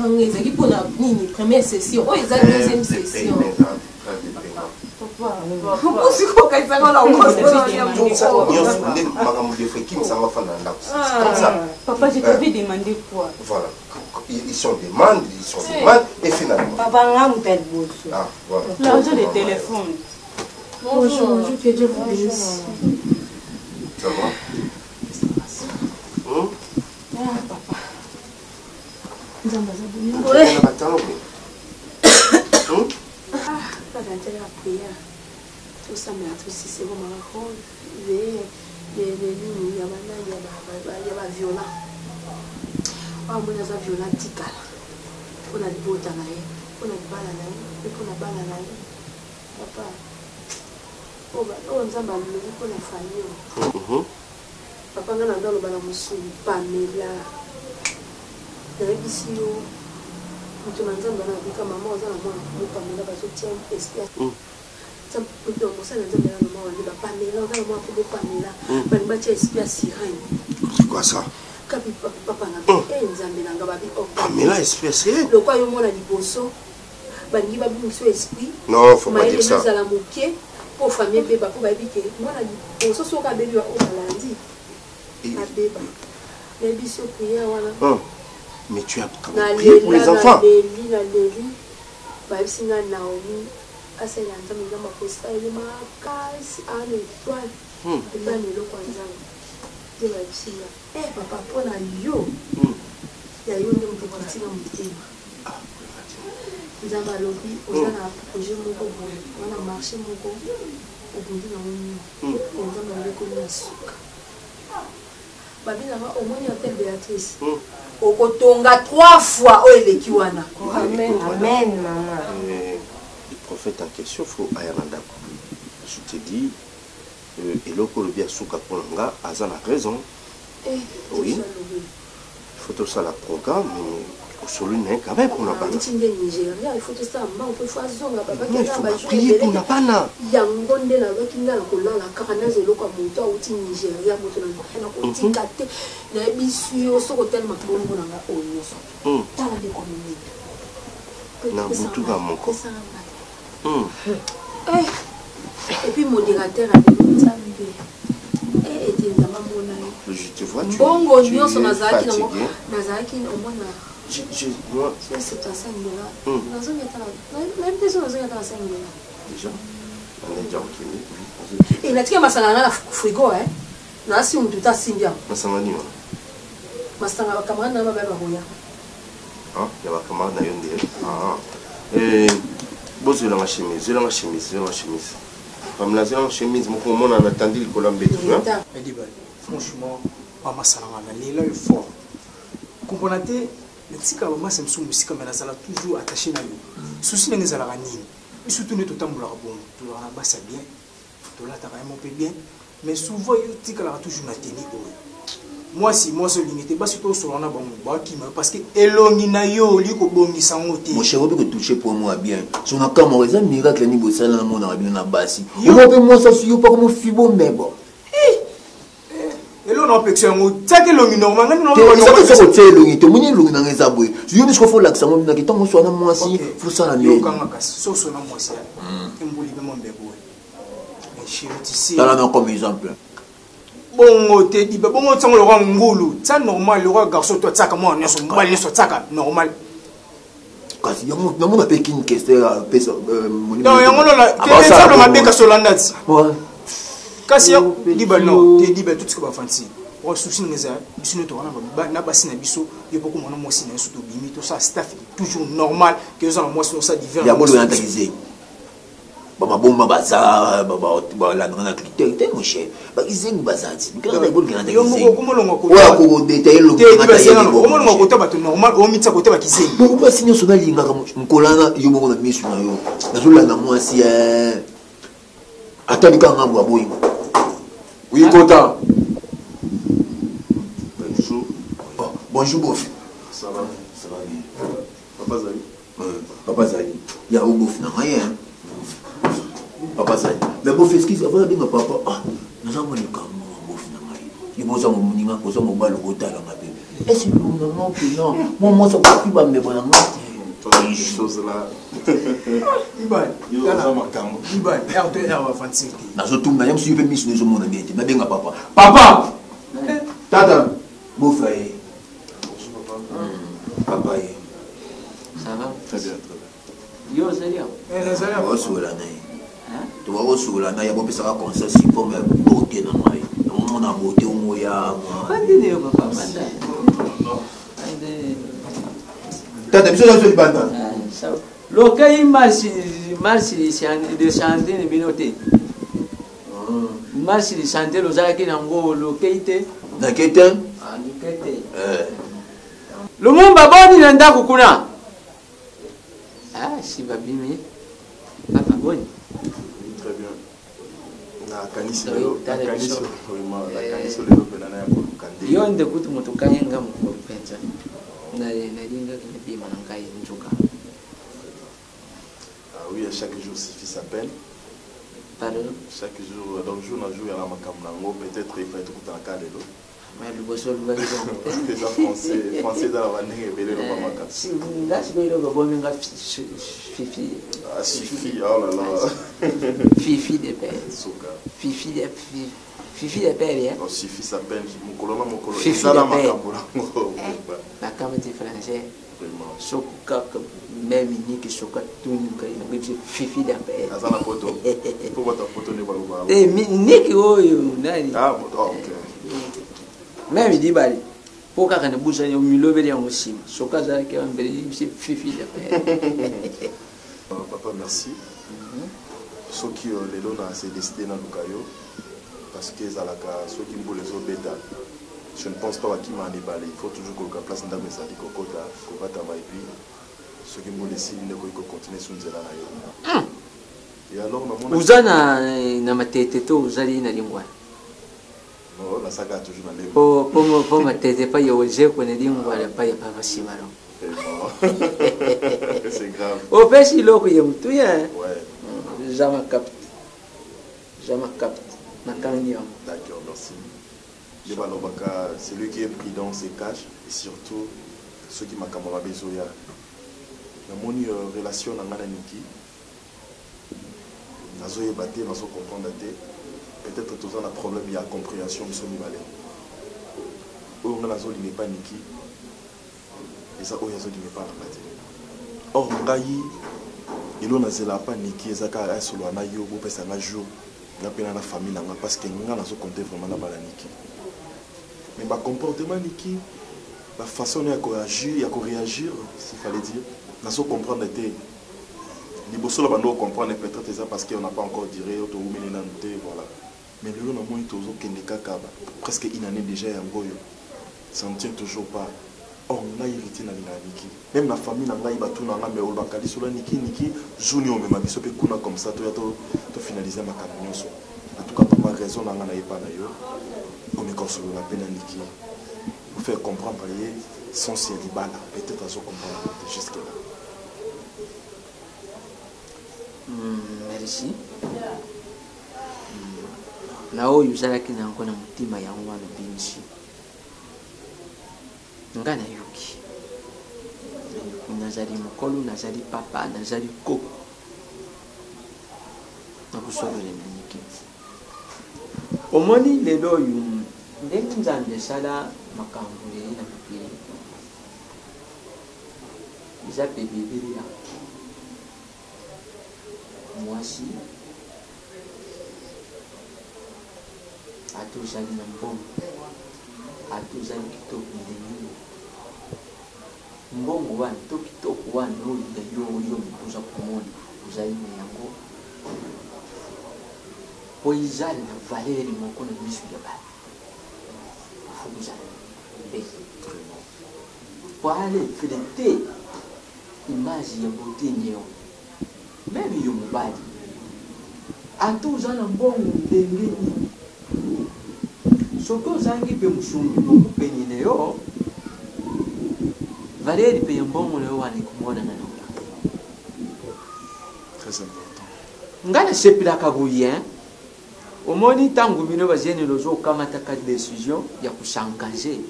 pour la première session. On a la deuxième session. Papa, pourquoi tu crois qu'elle s'en va là? Papa, je t'avais demandé quoi? Voilà. Ils sont demandent, et finalement. Papa, on a un tel beau. Ah, voilà. L'argent des téléphones. Bonjour, je fais Dieu vous bénisse. Ça va? Papa. Tout ça, mais tout si c'est bon, il y a violent. Ah, moi, il y a violent, tika. On a des beaux on a des balles, on a balles. Papa. oyo nzambe alobi mpona famille papa nga na ndaloba na mosulu Pamela nayebisi yo moto na nzambe anabika mama oza na mwana mopamela bazotia espèce moto mosala na nzambe na mama wane bapamela oza na mwana po mopamela balingi batia espèce sirène quoi ça kapi papa na nzambe nanga babi Pamela espèce lokwa yo mona liboso balingi babimiso esprit non faut pas dire ça ezala moke po famille beba po bayebi ke mwana liboso soki abebi o balandi abeba nayebi so prière wana mais tu as prié pour les enfants naleli bayebisi nga Naomi asala nzambe nzambe akosa ele makasi ana étoile ebana eloko ya nzambe nde bayebisi nga papa mpona yo ya yo nde moto kotinga motema nzambe alobi oza na projet moko boye wana marché moko obundi na moni nzambe alobi na suka babinanga omoni hotel Béatrice okotonga 3 fois oyo eleki wana amen amen mama le prophète en question faut ayana je te dis eloko olobi ya suka mpona nga aza na raison oui il faut tout ça la programme osolo naye quand même mpona bana il faut tout ça mba mpo fo azonga prier mpona bana yango nde naloki nga na kolala kaka naza eloko ya moto auti Nigeria moto na kotika te nayebisi yo soki otelema bongo nanga oyo nyonso tala nde komini na butuka moko epuis modérateur adelotambe ete nzamba mona yo je te vois bongo nyonso nazalaki nango nazalaki omona moi c'est à 5 dollars. Même des choses à 5 dollars. Déjà, on est déjà et la tia masanga na frigo na si on tout à Sindia. Masanga ni masanga camarade na ba roya. Ya ba camarade na yonde. Bozo la chemise, la chemise. Comme la chemise, mon comment on a attendu le colombe tout là. Franchement, pas masanga na lila est fort. Comprenez le tika ba masa msumu sika mena sala toujours attaché na yo souci na ngezala kanini surtout ne totambola ka bon to la basa bien to la ta vraiment bien mais souvent yo tika la toujours na teni ko moi si limité basi to so na bango ba ki parce que elongi na yo liko bongisa ngote mon cher obi ko toucher pour moi bien so na kama reza miracle ni bosala na mona na bien na basi yo pe moi ça yo pas comme fibo mebo elo na pection ngo tsake longi normal ngani no ça ko tselo longi to muni longi na ngeza boy yo bisko fo laksa mo na kitongo so na mwasi fo sala ni yo kanga kasi so na mwasi emboli be mon bebo mais chérie tu sais là non comme exemple bongo te di bongo tsango le roi ngulu ça normal le roi garçon to tsaka mo nyoso mbali nyoso tsaka normal kasi yo mo na pekin question pesa moni non yo ngolo la te ça do mabeka solandati kasi yo diba no te diba tout ce que ba fancy o souci ngeza biso to wana na basi na biso yo poko mona mosi na surtout bimi to ça staff toujours normal que ça mosi ça divers ya bolo na takize ba bomba baza ba la na critère te mo cher ba izengi bazati bikala ba bolo na takize yo mo komolonga ko wa ko détailler lo na takize komolonga ko ta bato normal o mitsa ko ta ba kizengi bo ba sinyo so na linga mkolana yo mo na misu na yo na zola na mosi atandika ngambo aboyi. Oui, Kota. Bonjour. Oh, bonjour, bof. Ça va bien. Papa Zali. Papa Zali. Il y a un bof, non, rien. Papa Zali. Mais bof, excuse, avant de dire papa, nous avons le camp, bof, non, rien. Il faut que nous ayons un peu de Kota dans ma vie. Est-ce que nous n'avons pas non? Moi, ça va plus me mettre dans ma des choses là. Iban, R2R va fancy. Na zo tum na yam si yo pe miss no zo mona bien. Na benga papa. Papa. Tata. Beau frère. Papa. Ça va? Très bien. Yo, sérieux? Nazaria. O sola na. Tu vas au sola na ya bo pesa ka conseil si pour me beauté na mai. On mona beauté o moya. Bandine yo papa, banda. Tata, biso na zo libanda. Lo que marche de chanter ne binote. Marche de chanter lo zala ki nango lo keite. Na keite? Ah, ni keite. Lo mumba boni nanda kukuna. Ah, si babimi. Papa boni. Très bien. yo nde kuti mutu kayenga mukulu penza nalinga kene bima nangai njuka. Oui, à chaque jour suffit sa peine. Pardon? Chaque jour, donc jour à jour, il y a la macabre, peut-être il faut être tout en cas de l'eau. Mais le bosso le va déjà français dans la vanille et belé le macabre. Si vous là, c'est le bon menga fifi. Ah, fifi, oh là là. Fifi de père. Fifi de père, hein? Oh, suffit sa peine, mon colonne, mon colonne. Fifi de père. La caméra française. Soka même ni que soka tout ni que fifi de père. Ah, ça la photo. Pour votre photo ne va pas. Eh, ni que oyo nani. Ah, ok. Même il dit bali. Pour qu'à ne bouge au milieu de l'ensemble. Soka ça qui en belle c'est fifi de père. Papa, merci. Ceux qui les donnent à se décider dans le caillou, parce que ceux qui me les bêta, je ne pense pas qu'il m'a déballé. Il faut toujours que la place dans mes amis, et puis ceux qui me décident de continuer sur le. Et alors, vous avez na tête to vous allez na lingua. Non, la saga toujours dans les. Pour ma tête pas yo je connais lingua pas ya pas simaro. C'est grave. Au fait si loko yem tu ya. Ouais. Jamais capte. D'accord, merci. Celui qui est prudent se cache et surtout ceux qui m'ont camarade besoya. Dans mon relation avec Niki, nazo yebate, nazo comprendre peut-être tous un problème il y a compréhension sur les valeurs. On nazo li pas Niki et ça oyazo li pas la bate. Or ngai ilo nazela pas Niki ezaka solo na yo bo pesa na jour. La peine à la famille parce que nous avons compté vraiment la balaniki. Mais le comportement Niki, la façon de réagir, s'il fallait dire, nous avons comprendre que les bossons là nous comprendre peut-être ça parce qu'on n'a pas encore dit voilà. Mais le long nous toujours presque une année déjà en goyo. Ça ne tient toujours pas. Or on a hérité na Niki. Même la famille n'a pas eu tout na mais on va caler sur la Niki junior même biso pe kuna comme ça to finaliser ma camion. En tout cas pour ma raison n'a pas d'ailleurs. On est console la peine Niki. Pour faire comprendre son célibat là peut-être à se comprendre jusque là. Merci. Nao yuzalaki na ngona mutima ya ngwana binshi. Ngana yuki nazali mukolo nazali papa nazali ko nakusolole Niki omoni lelo yu ndenge nzambe sala makambo na mapiri iza pe Biblia mwasi atuzali na mbongo atuzali kitoko ndenge mbongo wana to kitoko wana oyo mutuza kumona uzali na yango po izali na valeri moko na misu ya bana fukuzala mbe po ale filete image ya beauté nyeo meme yo mobali atuza na mbongo ndenge nini soki ozangi mpe musumbi moko penyine yo valeri pe mbongo leo wani kumona na ndoto. Très important. Ngana sepilaka buye. Omoni tangu bino bazeni lozo kamata ka décision ya kusangager.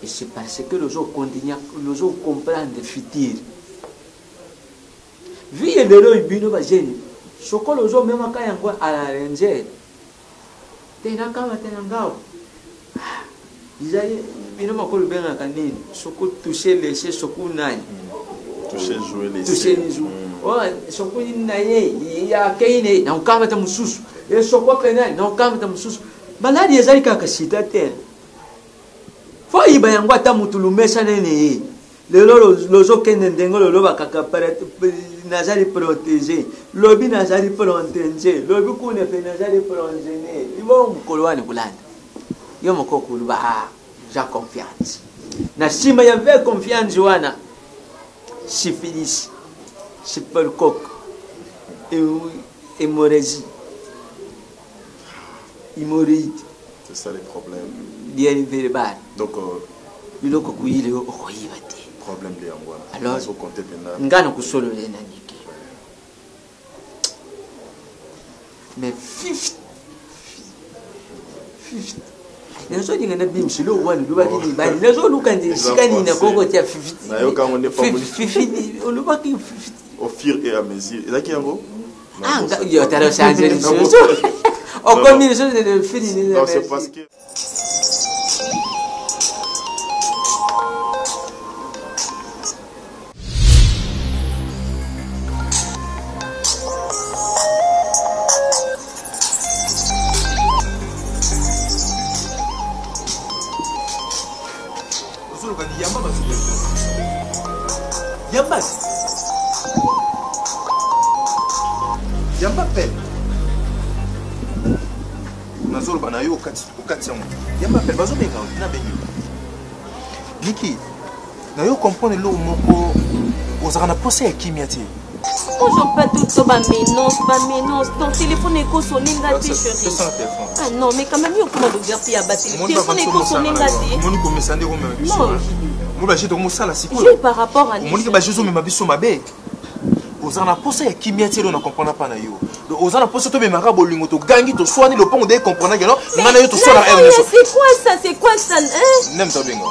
Et c'est parce que lozo continue lozo comprendre le futur. Vie lelo bino bazeni. Soko lozo mema ka yango ala renje. Tena kama tena ngao. Isaïe, bino makolo benga kanini soko toucher lécher soko nani toucher jouer les toucher les jouer oh soko naye ya kaine na ukamata mususu e soko penani na ukamata mususu baladi ezali kaka sita te fo iba yango ata mutulumesha nene lelo lozo kende ndengo lolo bakaka parete nazali protéger lobi nazali protéger lobi kune pe nazali protéger ibo mkolwani kulanda yo moko kuluba j'ai confiance na sima ya ve confiance wana syphilis supercoque hémorragie Hémorroïde. C'est ça les problèmes. Bien verbal. Donc, biloko kuyile okoyiba te. Problème de yango. Alors, faut compter maintenant. Ngana kusolo le naniki. Mais 50. Nazo dinga na bimsi lo wani lo baki bali nazo lukande sikani na koko tia 50. Na yo ka on est pas 50 on lo baki 50. Au fur et à mesure. Et là qui yango? Ah, yo t'as changé les choses. On combine les choses de fini. Non, c'est parce que Yamba pelle. Nazolo bana yo okati yango. Yamba pelle bazo benga na bengi. Niki. Na yo comprendre lo moko ozaka na posa ya kimia te. Moi je pas tout ça ba ménonce. Ton téléphone est sonné ngati chérie. Ah non, mais quand même yo comment de garder ya batterie. Téléphone est sonné ngati. Moni ko mesande ko me biso. Mo ba jeto mo sala siko. J'ai par rapport à Moni ke ba jeso me mabiso mabe. Ozana posa ya kimia te lo na comprendre pas na yo. Ozana posa to be mara bolingo to gangi to soani le pont de comprendre que non. Ngana yo to sola C'est quoi ça hein? Nem ta benga.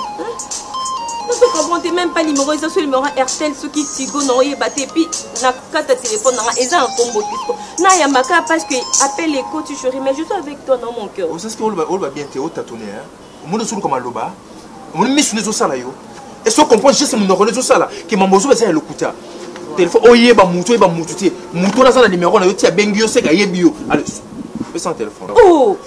Je comprends même pas numéro ils ont sur le numéro RTL ce qui tigo non y batté puis na carte téléphone na eza en combo disco. Na ya maka parce que appelle les coach chérie mais je suis avec toi dans mon cœur. O sait que on va bien te otatonner hein. Mon sulu comme loba. On miss nezo sala yo. Est-ce que comprend juste mon nezo sala que mamozo va le kuta. Téléphone oyeba muto eba mututi. Muto na sala numéro na yo tia bengi yo seka yebi yo. Allez. Fais son téléphone. Oh.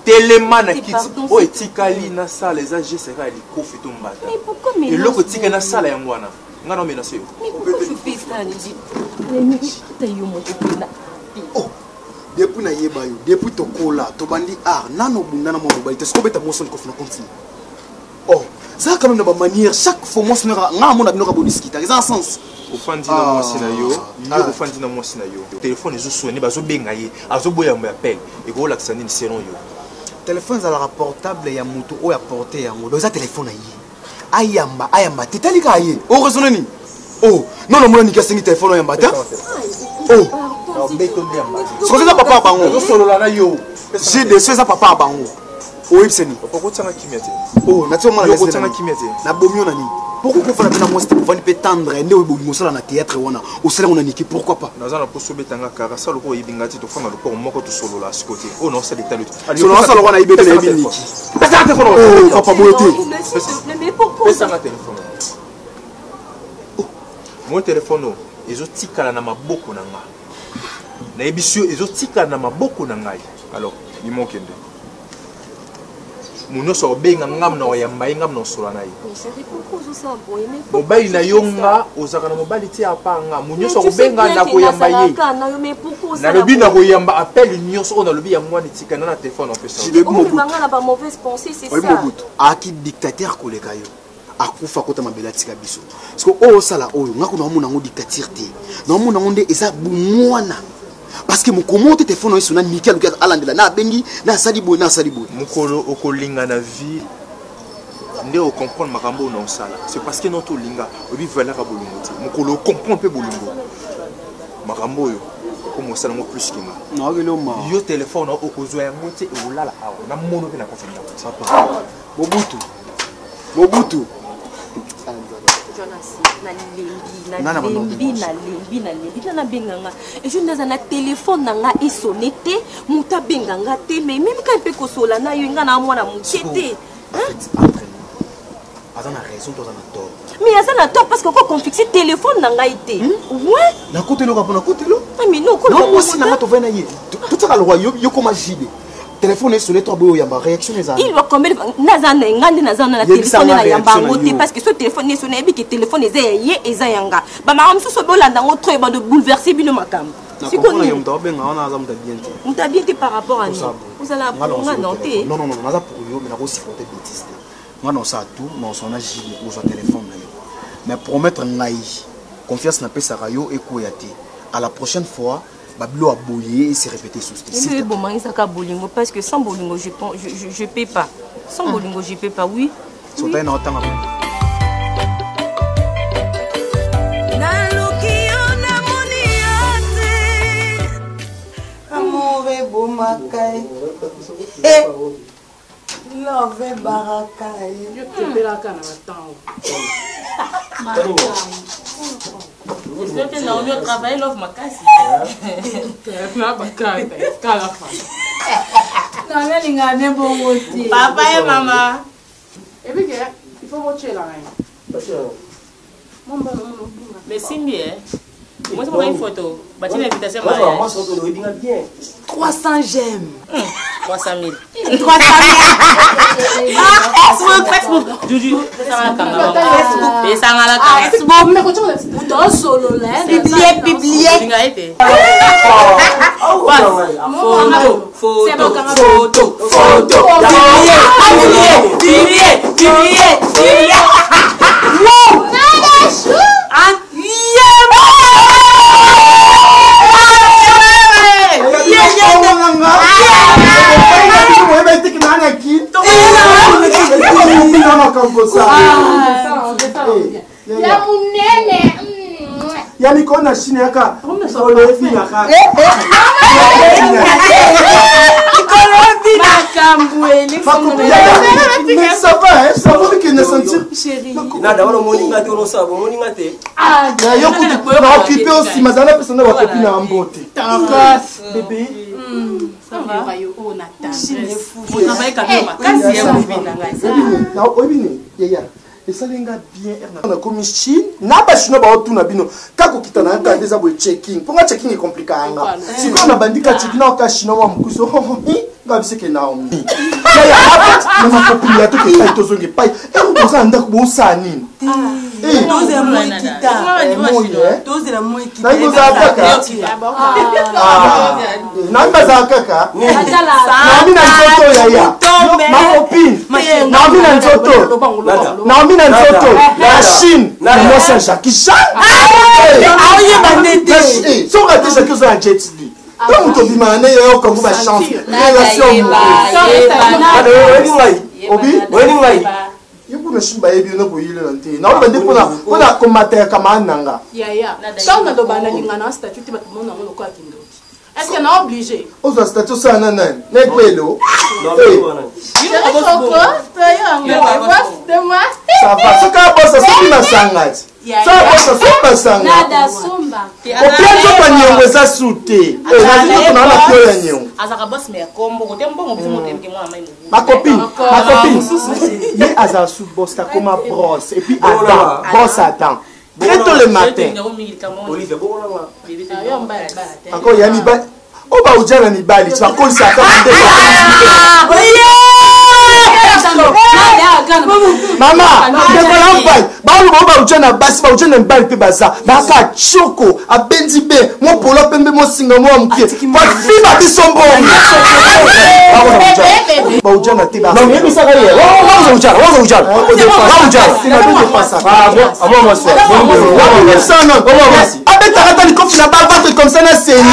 Téléma na kiti o etikali na sala eza jesera likofi to mbata. Mais pourquoi mais eloko tika na sala yango wana nga na mena seyo. Mais pourquoi tu fais ça Niji? Mais ta yo mon copine. Oh depuis na yeba yo depuis to kola to bandi nano bunda na mo mobile te skobeta mo son ko fina continue. Oh ça quand même na ba manière chaque fois mo sonera nga mo na bino ka bodiskita ça a sens. Ofandi na mwasi na yo yo ofandi na mwasi na yo téléphone ezo soigner bazo benga ye azo boya mo appel et ko la kisani selon yo téléphone za la portable ya mutu o ya porter yango donc ça téléphone ayi ayamba tetali ka ye o raisonner ni oh non non mo ni kasengi téléphone yamba ta oh so ça papa bango solo la na yo j'ai des ça papa bango o ipseni papa ko tsanga kimete oh na tsoma na tsanga kimete na bomio na ni pourquoi qu'on fait la moi c'était pour pas tendre et nous on sala na théâtre wana au salaire on a niki pourquoi pas na zana poso betanga kara sala ko yibingati to fanga ko moko to solo la sikote oh non ça détail solo sala wana ibete na yibini niki oh papa boyote mais pourquoi pesa ma téléphone mon téléphone ezo tikala na maboko na nga na ebisio ezo tikala na maboko na ngai alors imokende Muno so benga ngam na oyamba ngam no sola na yi. Mobile na yonga ozaka na mobile ti apanga munyo so benga na koyamba yi. Na lobi na koyamba appel nyonso on a lobi ya mwani tikana na téléphone on fait ça. Je na pas mauvaise pensée c'est ça. Aki dictateur koleka yo. Akufa kota mabela tika biso. Parce que o sala oyo ngako na mona ngo dictateur te. Na mona ngonde eza bumwana. Parce que mon comment téléphone est sonné Michael qui a alandela na bengi na salibo mukolo okolinga na vie nde o comprendre makambo na sala c'est parce que notre linga obi valeur ka bolungo ti mukolo comprendre pe bolungo makambo yo comme sala ngo plus kinga na velo ma yo téléphone okozwa yango ti olala awa na mono pe na kofenda papa Mobutu et je n'ai un téléphone nanga et sonné muta benganga te mais même quand il peut kosola na yo ngana mwana mukete azana raison to azana tort mais azana tort parce que ko confixer téléphone nanga ité ouais na kotelo ka pona kotelo mais non ko non moi nanga to vena ye tout ça le roi yo comme gibe téléphone est sonné toi boyo yamba réaction les il va combien nazana ngandi nazana na téléphone na yamba ngote parce que ce téléphone est sonné bi que téléphone est eza yanga ba ma mso so bolanda ngo trop de bouleverser bino makam si ko ni mta benga ona za mta bien par rapport à nous vous allez nga noter non naza pour yo mais na ko supporter bêtise nga non ça tout non sona gibe ou son téléphone na yo mais promettre ngai confiance na pesa rayo et koyate. À la prochaine fois, bablo a boyé et s'est répété sous ce style. Oui, bon, ça bolingo parce que sans bolingo je paie pas. Sans bolingo je paie pas, oui. Sota ina otanga. Love barakai. Je te fais la canne à temps. J'espère que Naomi au travail, love ma casse. Papa et maman. Et puis, il faut watcher là. Mais c'est bien. Moi, c'est une photo. Bah, tu l'invitation. 300 j'aime. 300 000. 300 000. Facebook. Juju. Et ça m'a la Facebook. Mais quand tu dans solo là. Publier. Photo. Yani kona shine yaka ça va qu'il ne sentir chérie nada wana moninga te ono sabo moninga te yo na occupé aussi mazana personne va copine en beauté bébé ça va yo on attend on travaille quand même kasi ya mvina ngasa na obini yaya esalenga bien na komi Chine na ba chino ba otuna bino kako kitana nka ndeza bo checking ponga checking e compliqué anga siko na bandika checking na ka chino wa mkuso ngabiseke Naomi yaya afet na makopini ya to ke kai to zonge pai ukoza nda kubosa nini doze ya moi kita doze la moi kita na izo za kaka na mbaza kaka Naomi na nzoto yaya makopini Naomi na nzoto Naomi na nzoto la Chine na mosa Jackie Chan aoye bandete so ka déjà que ça jet li donc to bimane yo comme ba chance relation obi yuko na shimba yebi na boyile nte na obande pona komata kama nanga ya quand on doit analyser na statut ba tout monde na ko akindo est-ce que na obligé ozo statut ça nana ne kwelo ça va ce ka bossa c'est na sangati ça bossa c'est pas sangati nada somba opianzo pa nyongo za sute naziko na na kyo ya nyongo azaka boss me kombo ko tembo mo bimo temke mwa mai ma copine ye aza sous boss ta comme brosse et puis attends brosse attends très tôt le matin Olivier encore ya mi ba o ba ujana ni bali tu akoli sa ta mama dekola mpai balu ba ujana basi ba ujana mbali pe baza baka choko abendi be mo polo pembe mo singa mo amke ba fiba bisombo ba ujana te ba non yebi saka ye wa ujana sina de passa amo mo se abeta kata ni kofi na ba ventre comme ça na seni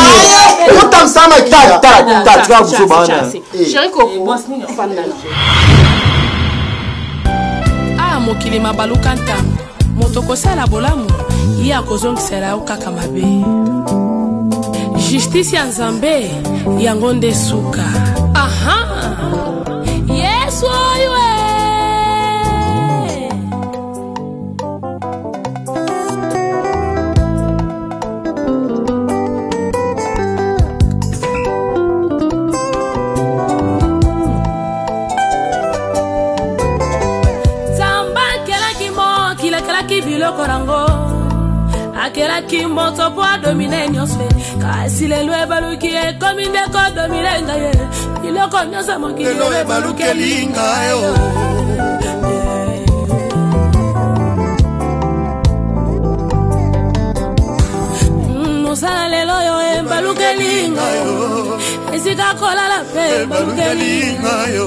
autant ça ma ta tu vas vous bana chéri Coco mokili mabaluka ntango moto kosala bolamu ye akozongisela yo kaka mabe justice ya nzambe yango nde suka aha yesu oyo akelaki moto po adomine nyonso kasi lelo ebaluki ekomi ndeko domine ngai biloko nyonso mokili lelo ebalukeli ngai mosala lelo oyo ebalukeli ngai esika kolala mpe ebalukeli ngai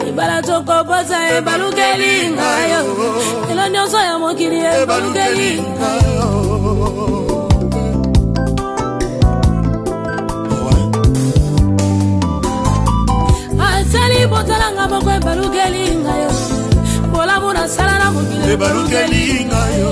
libala tokobosa ebalukeli ngai elo nyonso ya mokili ebalukeli ngai Azali botalanga moko ebalukeli ngayo. Bola muna sala na mokili ebalukeli ngayo.